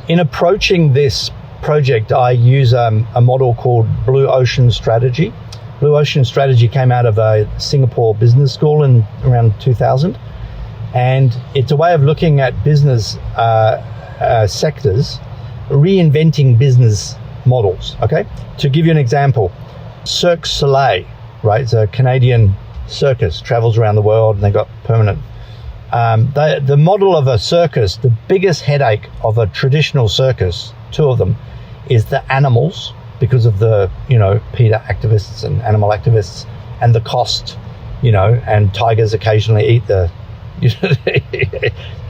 in approaching this project, I use a model called Blue Ocean Strategy. Blue Ocean Strategy came out of a Singapore business school in around 2000. And it's a way of looking at business sectors, reinventing business models, okay? To give you an example, Cirque du Soleil, right? It's a Canadian circus, travels around the world and they got permanent. The model of a circus, the biggest headache of a traditional circus, two of them, is the animals, because of the, PETA activists and animal activists, and the cost, and tigers occasionally eat the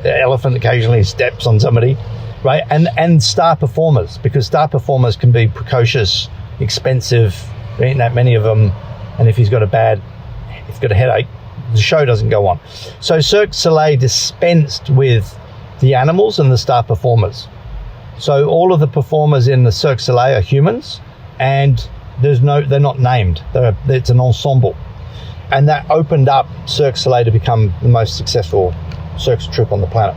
elephant occasionally steps on somebody, right? And star performers, because star performers can be precocious, expensive, there ain't that many of them, and if he's got a headache, the show doesn't go on. So Cirque du Soleil dispensed with the animals and the star performers. So all of the performers in the Cirque du Soleil are humans, and they're not named. It's an ensemble. And that opened up Cirque du Soleil to become the most successful circus troupe on the planet.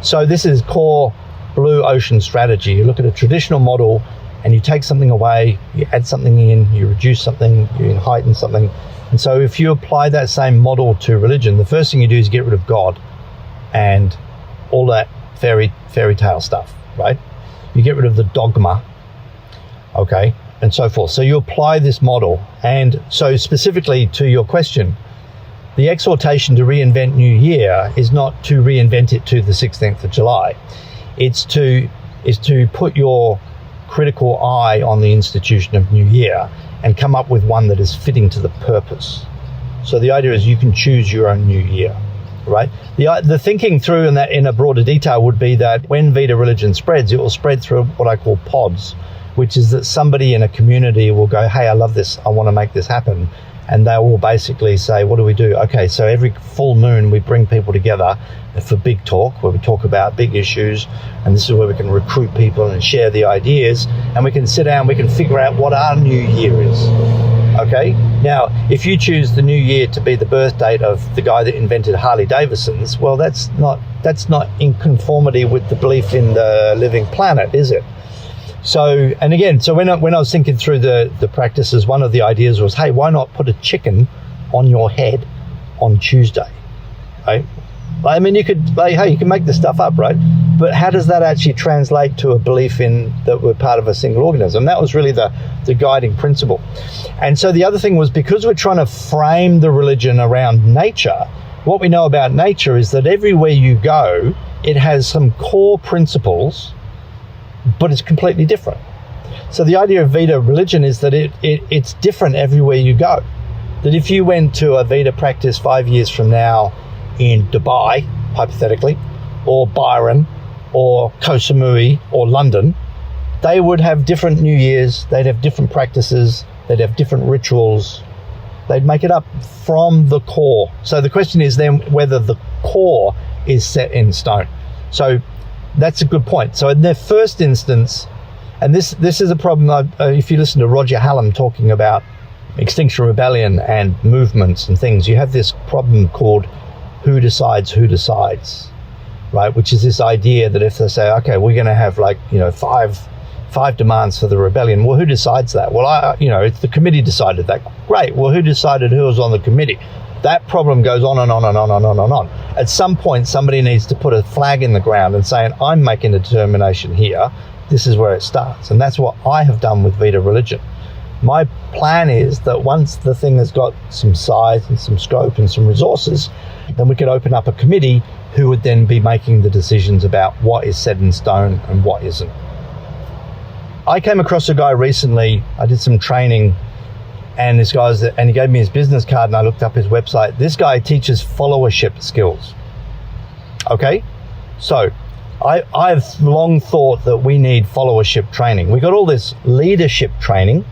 So this is core Blue Ocean Strategy. You look at a traditional model and you take something away, you add something in, you reduce something, you heighten something. And so if you apply that same model to religion, the first thing you do is get rid of God and all that fairy tale stuff, right? You get rid of the dogma, okay, and so forth. So you apply this model. And so specifically to your question, the exhortation to reinvent New Year is not to reinvent it to the 16th of July. It's to put your critical eye on the institution of New Year and come up with one that is fitting to the purpose. So the idea is you can choose your own New Year, right? The thinking through in a broader detail would be that when Vita religion spreads, it will spread through what I call pods, which is that somebody in a community will go, hey, I love this, I want to make this happen. And they will basically say, what do we do? Okay, so every full moon we bring people together for big talk, where we talk about big issues, and this is where we can recruit people and share the ideas, and we can sit down, we can figure out what our new year is. Okay, now if you choose the new year to be the birth date of the guy that invented Harley Davidsons, well, that's not in conformity with the belief in the living planet, is it? So, and again, so when I was thinking through the practices, one of the ideas was, hey, why not put a chicken on your head on Tuesday, right? I mean, you could, like, hey, you can make this stuff up, right? But how does that actually translate to a belief in that we're part of a single organism? That was really the guiding principle. And so the other thing was, because we're trying to frame the religion around nature, what we know about nature is that everywhere you go, it has some core principles, but it's completely different. So the idea of Veda religion is that it's different everywhere you go. That if you went to a Veda practice 5 years from now in Dubai, hypothetically, or Byron, or Koh Samui, or London, they would have different New Year's, they'd have different practices, they'd have different rituals, they'd make it up from the core. So the question is then whether the core is set in stone. So that's a good point. So in the first instance, and this is a problem, if you listen to Roger Hallam talking about Extinction Rebellion and movements and things, you have this problem called who decides, right? Which is this idea that if they say, okay, we're going to have five demands for the rebellion. Well, who decides that? Well, it's the committee decided that. Great. Well, who decided who was on the committee? That problem goes on and on and on and on and on. At some point, somebody needs to put a flag in the ground and saying, I'm making a determination here. This is where it starts. And that's what I have done with Veda religion. My plan is that once the thing has got some size and some scope and some resources, then we could open up a committee who would then be making the decisions about what is set in stone and what isn't. I came across a guy recently, I did some training, and he gave me his business card, and I looked up his website. This guy teaches followership skills. Okay? So I've long thought that we need followership training. We got all this leadership training,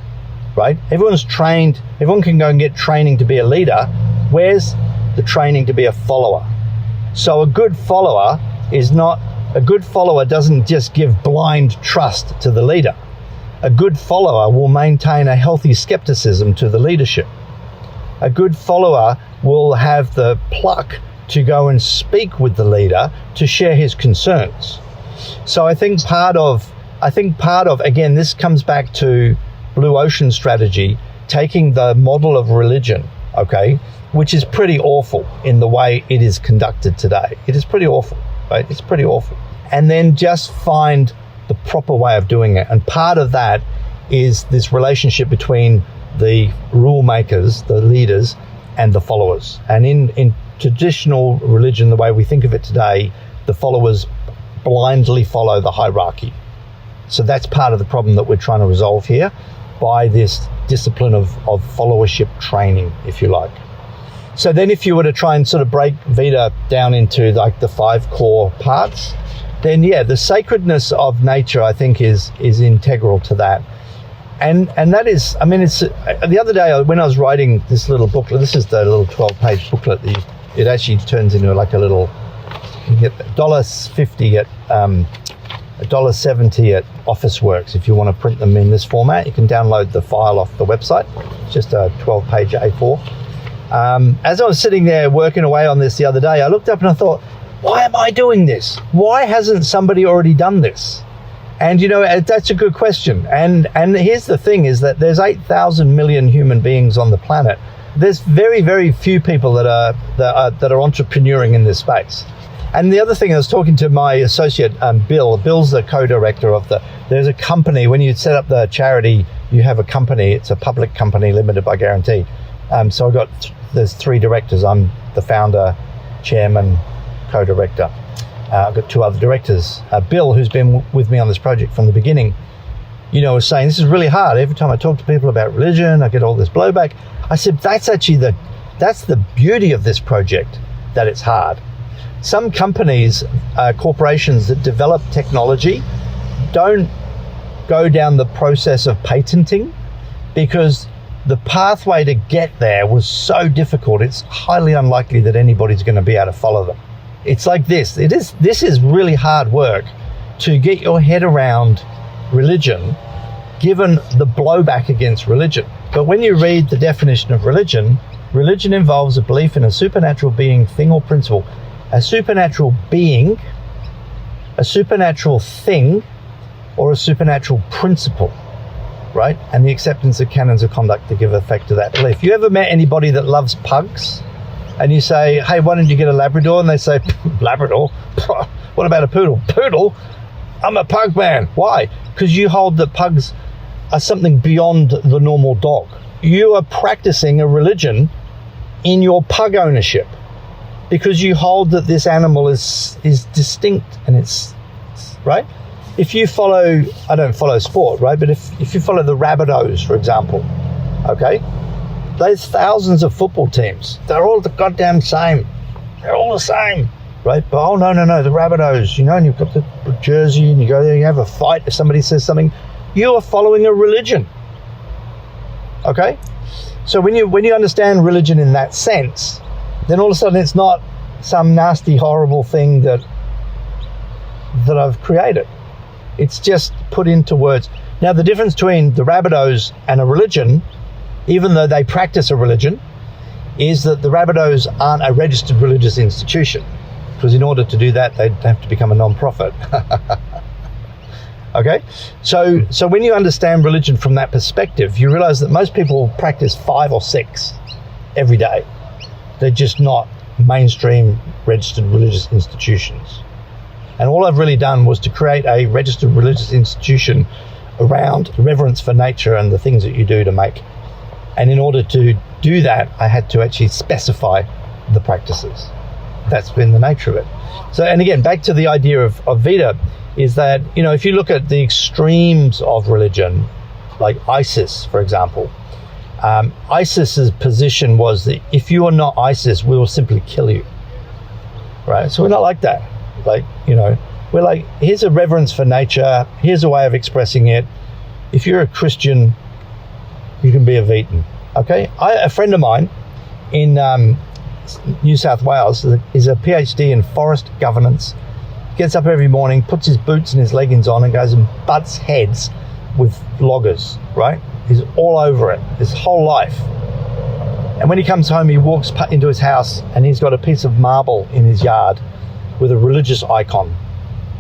right? Everyone's trained, everyone can go and get training to be a leader. Where's the training to be a follower? So a good follower doesn't just give blind trust to the leader. A good follower will maintain a healthy skepticism to the leadership. A good follower will have the pluck to go and speak with the leader to share his concerns. So I think part of, again, this comes back to Blue Ocean strategy, taking the model of religion, okay, which is pretty awful in the way it is conducted today. It is pretty awful, right? It's pretty awful. And then just find the proper way of doing it. And part of that is this relationship between the rule makers, the leaders, and the followers. And in traditional religion, the way we think of it today, the followers blindly follow the hierarchy. So that's part of the problem that we're trying to resolve here by this discipline of followership training, if you like. So then if you were to try and sort of break Veda down into like the 5 core parts, then yeah, the sacredness of nature, I think, is integral to that. And that is, I mean, it's the other day when I was writing this little booklet, this is the little 12-page booklet, it actually turns into like a little, you get $1.50 at $1.70 at Officeworks. If you want to print them in this format, you can download the file off the website. It's just a 12-page A4. As I was sitting there working away on this the other day, I looked up and I thought, why am I doing this? Why hasn't somebody already done this? And that's a good question. And here's the thing is that there's 8,000 million human beings on the planet. There's very, very few people that are entrepreneuring in this space. And the other thing, I was talking to my associate, Bill. Bill's the co-director of there's a company, when you set up the charity, you have a company, it's a public company, limited by guarantee. So there's 3 directors. I'm the founder, chairman, co-director. I've got 2 other directors. Bill, who's been with me on this project from the beginning, was saying, this is really hard. Every time I talk to people about religion, I get all this blowback. I said, that's actually that's the beauty of this project, that it's hard. Some companies, corporations that develop technology don't go down the process of patenting because the pathway to get there was so difficult. It's highly unlikely that anybody's going to be able to follow them. It's like this. This is really hard work to get your head around religion, given the blowback against religion. But when you read the definition of religion, religion involves a belief in a supernatural being, thing, or principle. A supernatural being, a supernatural thing, or a supernatural principle, right? And the acceptance of canons of conduct to give effect to that belief. You ever met anybody that loves pugs? And you say, hey, why don't you get a Labrador? And they say, Labrador? What about a poodle? Poodle? I'm a pug man. Why? Because you hold that pugs are something beyond the normal dog. You are practicing a religion in your pug ownership because you hold that this animal is distinct and it's right. If you follow, I don't follow sport, right? But if you follow the Rabbitohs, for example, okay, there's thousands of football teams. They're all the goddamn same. They're all the same, right? But no, the Rabbitohs, you know, and you've got the jersey and you go there, you have a fight if somebody says something. You are following a religion, okay? So when you understand religion in that sense, then all of a sudden it's not some nasty, horrible thing that I've created. It's just put into words. Now, the difference between the Rabbitohs and a religion, even though they practice a religion, is that the Rabbitohs aren't a registered religious institution, because in order to do that, they'd have to become a non-profit. Okay? So when you understand religion from that perspective, you realize that most people practice 5 or 6 every day. They're just not mainstream registered religious institutions. And all I've really done was to create a registered religious institution around reverence for nature and the things that you do to make. And in order to do that, I had to actually specify the practices. That's been the nature of it. So, and again, back to the idea of Vita, is that, you know, if you look at the extremes of religion, like ISIS, for example, ISIS's position was that if you are not ISIS, we will simply kill you, right? So we're not like that. Like, you know, we're like, here's a reverence for nature, here's a way of expressing it. If you're a Christian, you can be a Vitan, okay? A friend of mine in New South Wales is a PhD in forest governance, gets up every morning, puts his boots and his leggings on and goes and butts heads with loggers, right? He's all over it his whole life. And when he comes home, he walks into his house and he's got a piece of marble in his yard with a religious icon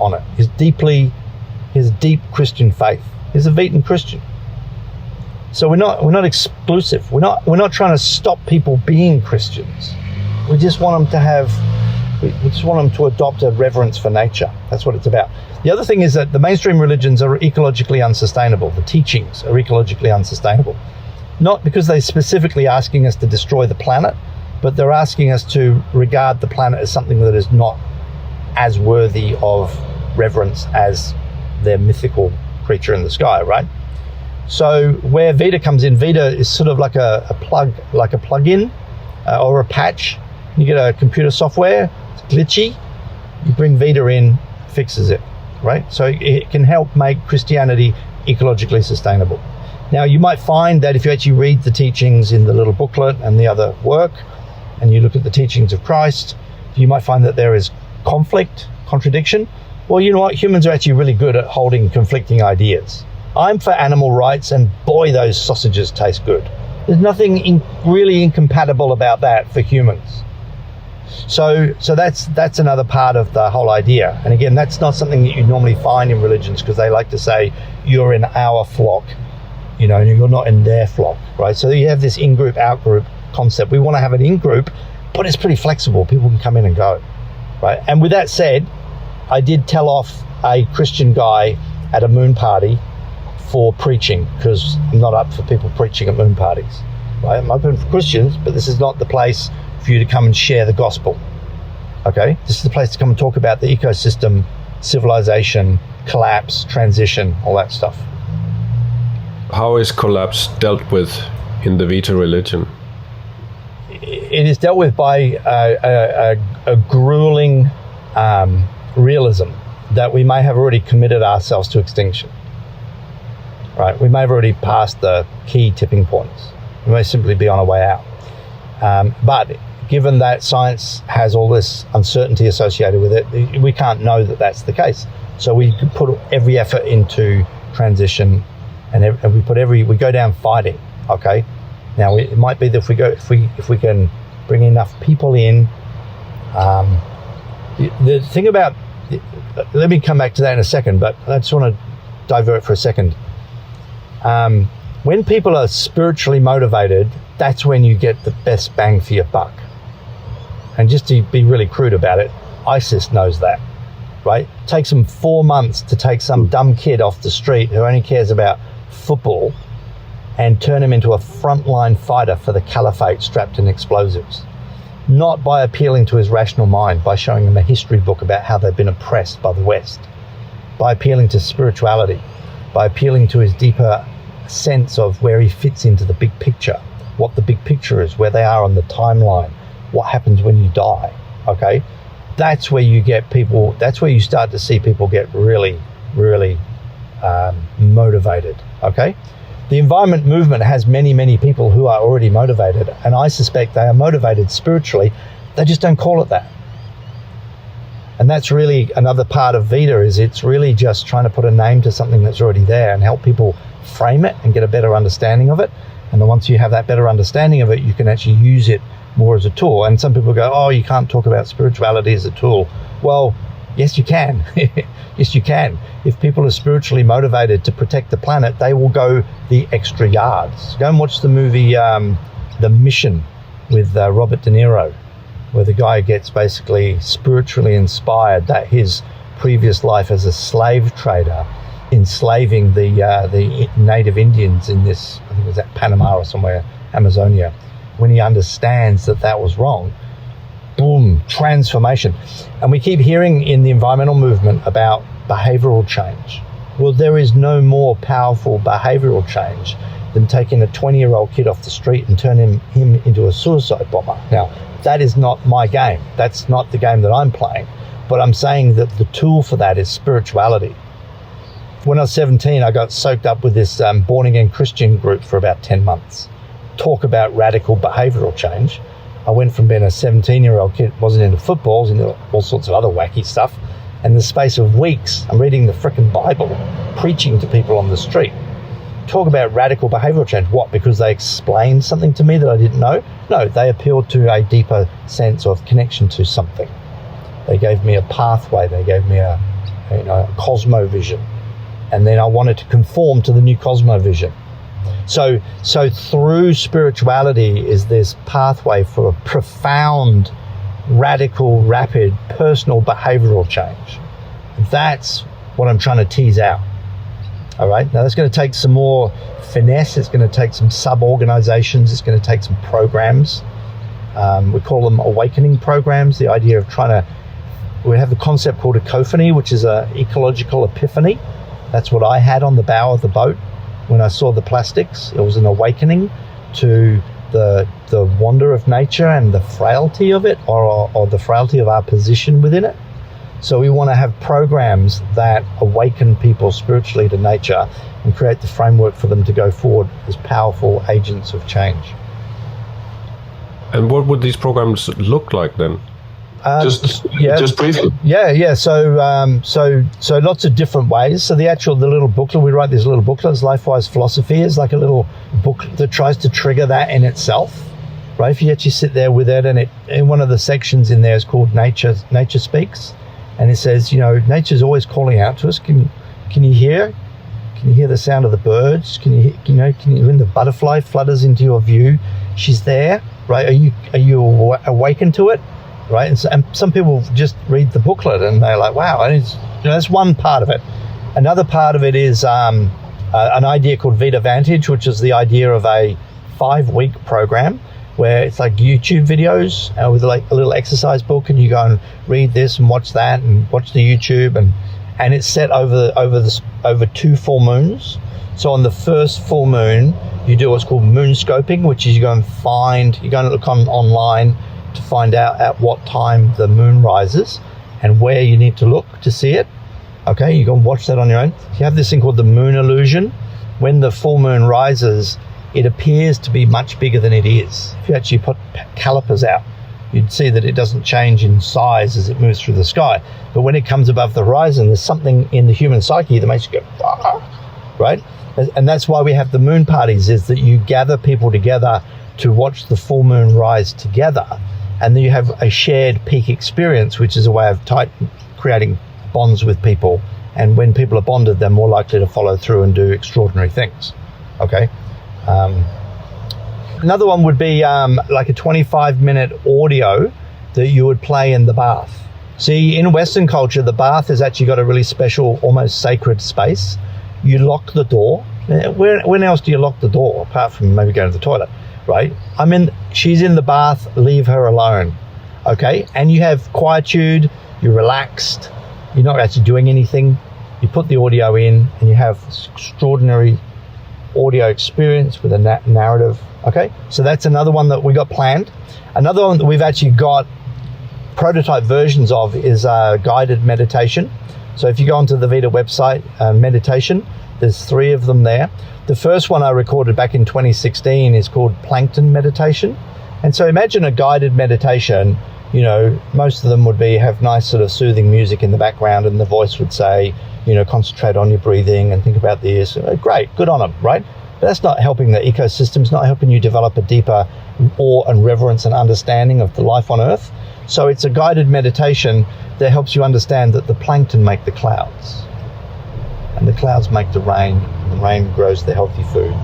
on it. He's deep Christian faith. He's a Vitan Christian. So we're not exclusive. We're not trying to stop people being Christians. We just want them to adopt a reverence for nature. That's what it's about. The other thing is that the mainstream religions are ecologically unsustainable. The teachings are ecologically unsustainable. Not because they're specifically asking us to destroy the planet, but they're asking us to regard the planet as something that is not as worthy of reverence as their mythical creature in the sky, right? So where Vita comes in, Vita is sort of like a plug-in or a patch. You get a computer software, it's glitchy, you bring Vita in, fixes it, right? So it can help make Christianity ecologically sustainable. Now, you might find that if you actually read the teachings in the little booklet and the other work, and you look at the teachings of Christ, you might find that there is contradiction. Well, you know what? Humans are actually really good at holding conflicting ideas. I'm for animal rights, and boy, those sausages taste good. There's nothing really incompatible about that for humans. So that's another part of the whole idea. And again, that's not something that you normally find in religions, because they like to say you're in our flock, you know, and you're not in their flock, right? So you have this in-group, out-group concept. We want to have an in-group, but it's pretty flexible. People can come in and go, right? And with that said, I did tell off a Christian guy at a moon party for preaching, because I'm not up for people preaching at moon parties, right? I'm open for Christians, but this is not the place for you to come and share the gospel, okay? This is the place to come and talk about the ecosystem, civilization, collapse, transition, all that stuff. How is collapse dealt with in the Vita religion? It is dealt with by a grueling realism that we may have already committed ourselves to extinction, right? We may have already passed the key tipping points. We may simply be on our way out. But given that science has all this uncertainty associated with it, we can't know that that's the case. So we put every effort into transition, and we go down fighting. Okay. Now it might be that if we can bring enough people in. The thing about, let me come back to that in a second, but I just want to divert for a second. When people are spiritually motivated, that's when you get the best bang for your buck. And just to be really crude about it, ISIS knows that, right? It takes them 4 months to take some dumb kid off the street who only cares about football and turn him into a frontline fighter for the caliphate strapped in explosives. Not by appealing to his rational mind, by showing him a history book about how they've been oppressed by the West, by appealing to spirituality, by appealing to his deeper sense of where he fits into the big picture, what the big picture is, where they are on the timeline, what happens when you die, okay? That's where you get people, that's where you start to see people get really, really motivated, okay? The environment movement has many, many people who are already motivated, and I suspect they are motivated spiritually. They just don't call it that. And that's really another part of Vita, is it's really just trying to put a name to something that's already there and help people frame it and get a better understanding of it. And then once you have that better understanding of it, you can actually use it more as a tool. And some people go, oh, you can't talk about spirituality as a tool. Well, yes, you can. Yes, you can. If people are spiritually motivated to protect the planet, they will go the extra yards. Go and watch the movie The Mission with Robert De Niro, where the guy gets basically spiritually inspired that his previous life as a slave trader, enslaving the native Indians in this, I think it was at Panama or somewhere, Amazonia, when he understands that that was wrong, boom, transformation. And we keep hearing in the environmental movement about behavioral change. Well, there is no more powerful behavioral change than taking a 20-year-old kid off the street and turning him into a suicide bomber. Now, that is not my game. That's not the game that I'm playing. But I'm saying that the tool for that is spirituality. When I was 17, I got soaked up with this born-again Christian group for about 10 months. Talk about radical behavioral change. I went from being a 17-year-old kid, wasn't into football, was into all sorts of other wacky stuff. And in the space of weeks, I'm reading the frickin' Bible, preaching to people on the street. Talk about radical behavioral change. What? Because they explained something to me that I didn't know? No, they appealed to a deeper sense of connection to something. They gave me a pathway. They gave me a cosmovision. And then I wanted to conform to the new cosmovision. So through spirituality is this pathway for a profound, radical, rapid, personal behavioral change. That's what I'm trying to tease out. All right, now that's going to take some more finesse. It's going to take some sub-organizations. It's going to take some programs. We call them awakening programs. The idea of we have the concept called ecophany, which is an ecological epiphany. That's what I had on the bow of the boat when I saw the plastics. It was an awakening to the wonder of nature and the frailty of it, or the frailty of our position within it. So we want to have programs that awaken people spiritually to nature and create the framework for them to go forward as powerful agents of change. And what would these programs look like then? Just briefly. Yeah. So lots of different ways. So the little booklet, we write these little booklets. Lifewise Philosophy is like a little booklet that tries to trigger that in itself, right? If you actually sit there with it, and in one of the sections in there is called Nature Speaks, and it says, nature's always calling out to us. Can you hear? Can you hear the sound of the birds? Can you when the butterfly flutters into your view, she's there, right? Are you awakened to it? Right, and some people just read the booklet and they're like, "Wow!" And that's one part of it. Another part of it is an idea called Vita Vantage, which is the idea of a 5-week program where it's like YouTube videos with like a little exercise book, and you go and read this and watch that and watch the YouTube, and it's set over 2 full moons. So on the first full moon, you do what's called moon scoping, which is you go and look online to find out at what time the moon rises and where you need to look to see it. Okay, you go and watch that on your own. You have this thing called the moon illusion. When the full moon rises, it appears to be much bigger than it is. If you actually put calipers out, you'd see that it doesn't change in size as it moves through the sky. But when it comes above the horizon, there's something in the human psyche that makes you go, right? And that's why we have the moon parties, is that you gather people together to watch the full moon rise together. And then you have a shared peak experience, which is a way of creating bonds with people And when people are bonded, they're more likely to follow through and do extraordinary things. Okay. Another one would be like a 25-minute audio that you would play in the bath. See, in Western culture, the bath has actually got a really special, almost sacred space. You lock the door. When else do you lock the door, apart from maybe going to the toilet, right? She's in the bath, leave her alone, okay? And you have quietude, you're relaxed, you're not actually doing anything. You put the audio in and you have extraordinary audio experience with a narrative, okay? So that's another one that we got planned. Another one that we've actually got prototype versions of is guided meditation. So if you go onto the Vita website, meditation, there's 3 of them there. The first one I recorded back in 2016 is called Plankton Meditation. And so imagine a guided meditation, you know, most of them would have nice sort of soothing music in the background, and the voice would say, you know, concentrate on your breathing and think about this. Great, good on them, right? But that's not helping the ecosystem. It's not helping you develop a deeper awe and reverence and understanding of the life on Earth. So it's a guided meditation that helps you understand that the plankton make the clouds, and the clouds make the rain, and the rain grows the healthy food.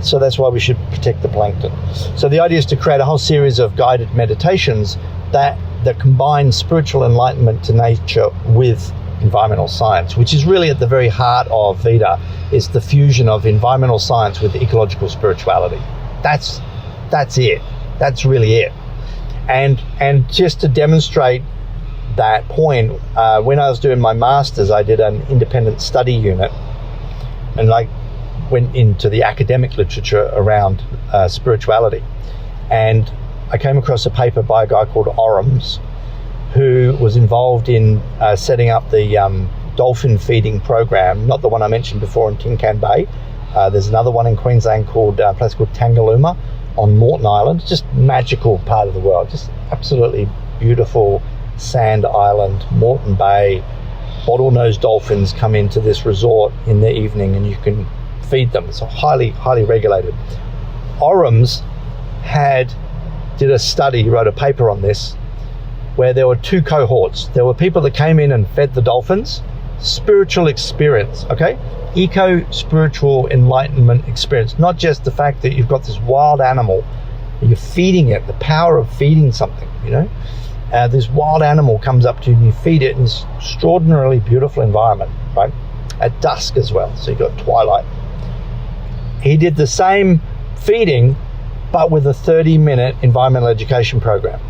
So that's why we should protect the plankton. So the idea is to create a whole series of guided meditations that combine spiritual enlightenment to nature with environmental science, which is really at the very heart of Vita. It's the fusion of environmental science with ecological spirituality. That's it. That's really it. And just to demonstrate that point, when I was doing my master's, I did an independent study unit and went into the academic literature around spirituality. And I came across a paper by a guy called Orams, who was involved in setting up the dolphin feeding program, not the one I mentioned before in Tincan Bay. There's another one in Queensland called a place called Tangalooma on Moreton Island. Just magical part of the world, just absolutely beautiful sand island, Moreton Bay. Bottlenose dolphins come into this resort in the evening and you can feed them. It's highly, highly regulated. Orams did a study, he wrote a paper on this, where there were 2 cohorts. There were people that came in and fed the dolphins, spiritual experience, okay? Eco-spiritual enlightenment experience, not just the fact that you've got this wild animal, you're feeding it, the power of feeding something, you know? This wild animal comes up to you and you feed it in this extraordinarily beautiful environment, right? At dusk as well, so you've got twilight. He did the same feeding, but with a 30-minute environmental education program.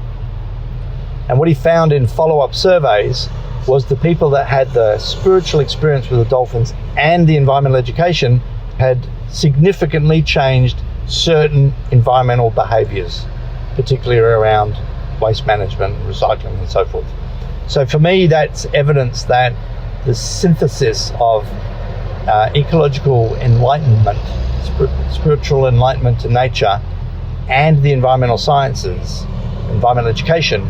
And what he found in follow-up surveys was the people that had the spiritual experience with the dolphins and the environmental education had significantly changed certain environmental behaviors, particularly around waste management, recycling, and so forth. So for me, that's evidence that the synthesis of ecological enlightenment, spiritual enlightenment to nature, and the environmental sciences, environmental education,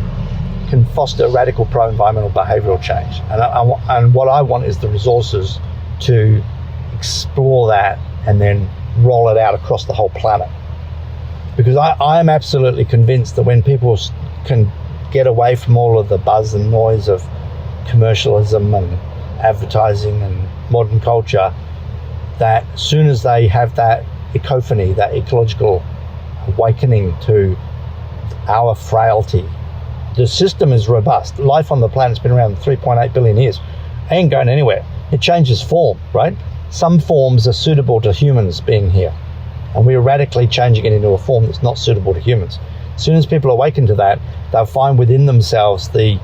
can foster radical pro-environmental behavioural change. And what I want is the resources to explore that and then roll it out across the whole planet. Because I am absolutely convinced that when people can get away from all of the buzz and noise of commercialism and advertising and modern culture, that as soon as they have that ecophany, that ecological awakening to our frailty, the system is robust. Life on the planet's been around 3.8 billion years. It ain't going anywhere. It changes form, right? Some forms are suitable to humans being here, and we're radically changing it into a form that's not suitable to humans. As soon as people awaken to that, they'll find within themselves the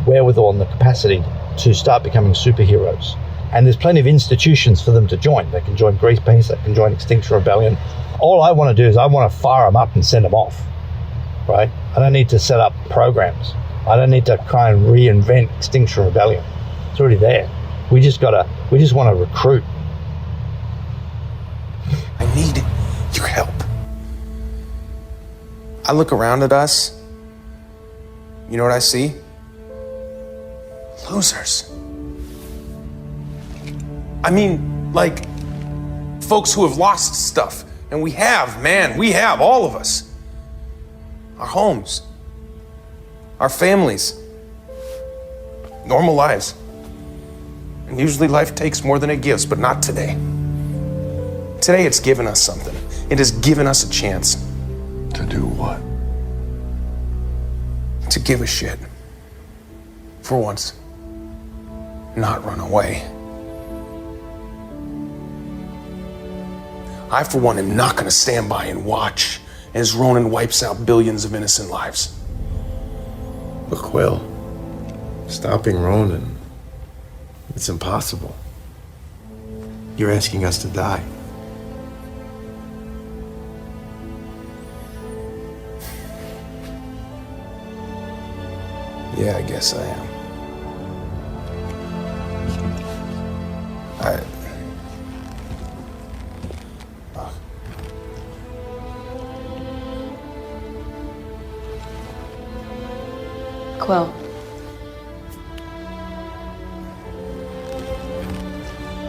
wherewithal and the capacity to start becoming superheroes. And there's plenty of institutions for them to join. They can join Greenpeace, they can join Extinction Rebellion. All I want to do is I want to fire them up and send them off, right? I don't need to set up programs. I don't need to try and reinvent Extinction Rebellion. It's already there. We just want to recruit. I need your help. I look around at us. You know what I see? Losers. I mean, like, folks who have lost stuff. And we have, man, we have, all of us. Our homes. Our families. Normal lives. And usually life takes more than it gives, but not today. Today it's given us something. It has given us a chance. To do what? To give a shit. For once. Not run away. I, for one, am not gonna stand by and watch as Ronan wipes out billions of innocent lives. But Quill, stopping Ronan, it's impossible. You're asking us to die. Yeah, I guess I am. Quill.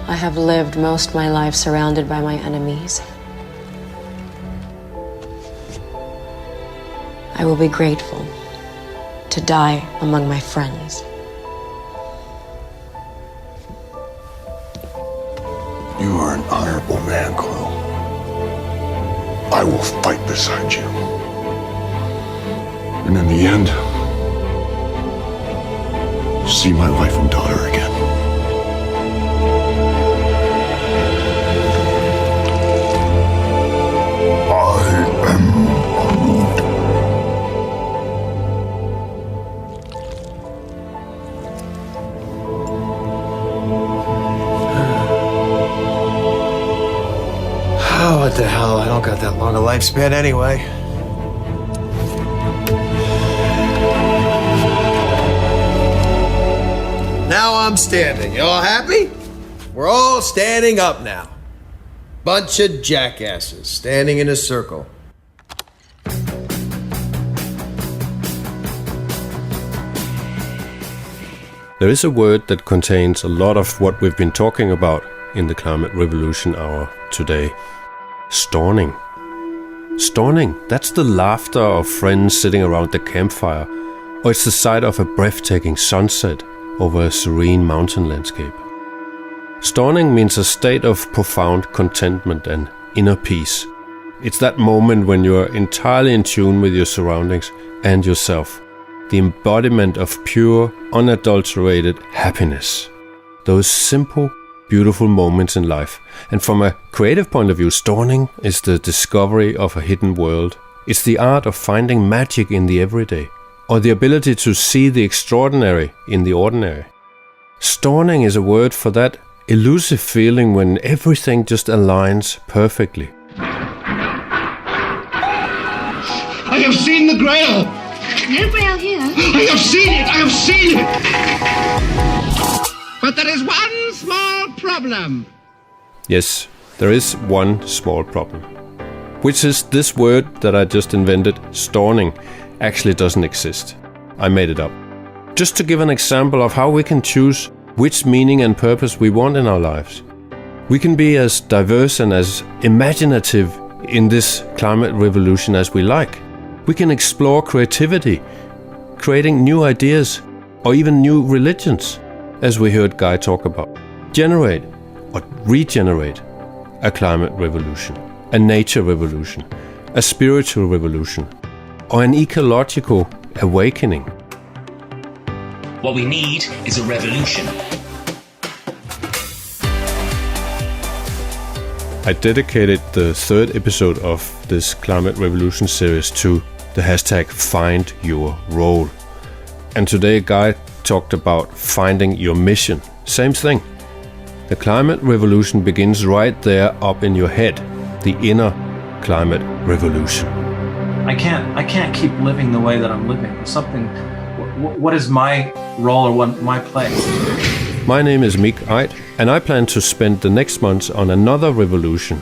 I have lived most of my life surrounded by my enemies. I will be grateful to die among my friends. You are an honorable man, Quill. I will fight beside you. And in the end, see my wife and daughter again. I am Groot. Oh, what the hell? I don't got that long a lifespan anyway. Now I'm standing. You all happy? We're all standing up now. Bunch of jackasses standing in a circle. There is a word that contains a lot of what we've been talking about in the Climate Revolution Hour today. Storning. Storning, that's the laughter of friends sitting around the campfire, or it's the sight of a breathtaking sunset over a serene mountain landscape. Storning means a state of profound contentment and inner peace. It's that moment when you're entirely in tune with your surroundings and yourself. The embodiment of pure, unadulterated happiness. Those simple, beautiful moments in life. And from a creative point of view, storning is the discovery of a hidden world. It's the art of finding magic in the everyday, or the ability to see the extraordinary in the ordinary. Storning is a word for that elusive feeling when everything just aligns perfectly. I have seen the Grail! No Grail here. I have seen it! I have seen it! But there is one small problem. Yes, there is one small problem. Which is this word that I just invented, storning, actually doesn't exist. I made it up. Just to give an example of how we can choose which meaning and purpose we want in our lives. We can be as diverse and as imaginative in this climate revolution as we like. We can explore creativity, creating new ideas, or even new religions, as we heard Guy talk about. Generate, or regenerate, a climate revolution, a nature revolution, a spiritual revolution, or an ecological awakening. What we need is a revolution. I dedicated the third episode of this Climate Revolution series to the hashtag Find Your Role. And today Guy talked about finding your mission. Same thing. The climate revolution begins right there up in your head. The inner climate revolution. I can't keep living the way that I'm living. Something. What is my role or what my place? My name is Mick Eid, and I plan to spend the next months on another revolution,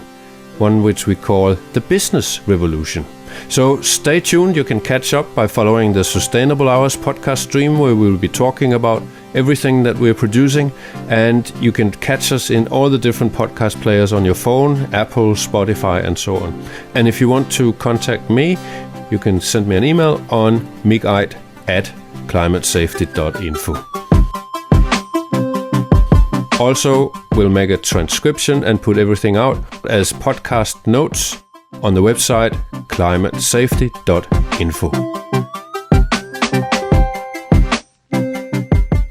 one which we call the business revolution. So stay tuned. You can catch up by following the Sustainable Hours podcast stream, where we will be talking about everything that we're producing, and you can catch us in all the different podcast players on your phone, Apple, Spotify, and so on. And if you want to contact me, you can send me an email on mickeid@climatesafety.info. Also, we'll make a transcription and put everything out as podcast notes on the website climatesafety.info.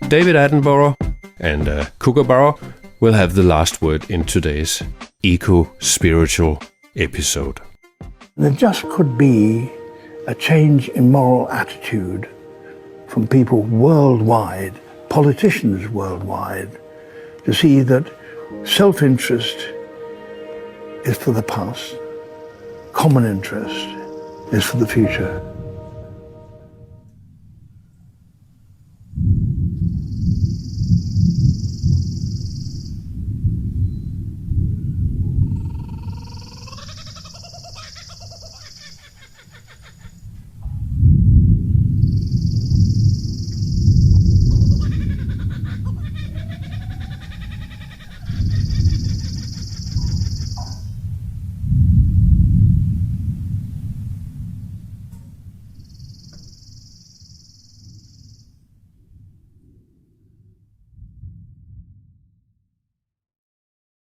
David Attenborough and Kookaburra will have the last word in today's eco-spiritual episode. There just could be a change in moral attitude from people worldwide, politicians worldwide, to see that self-interest is for the past, common interest is for the future.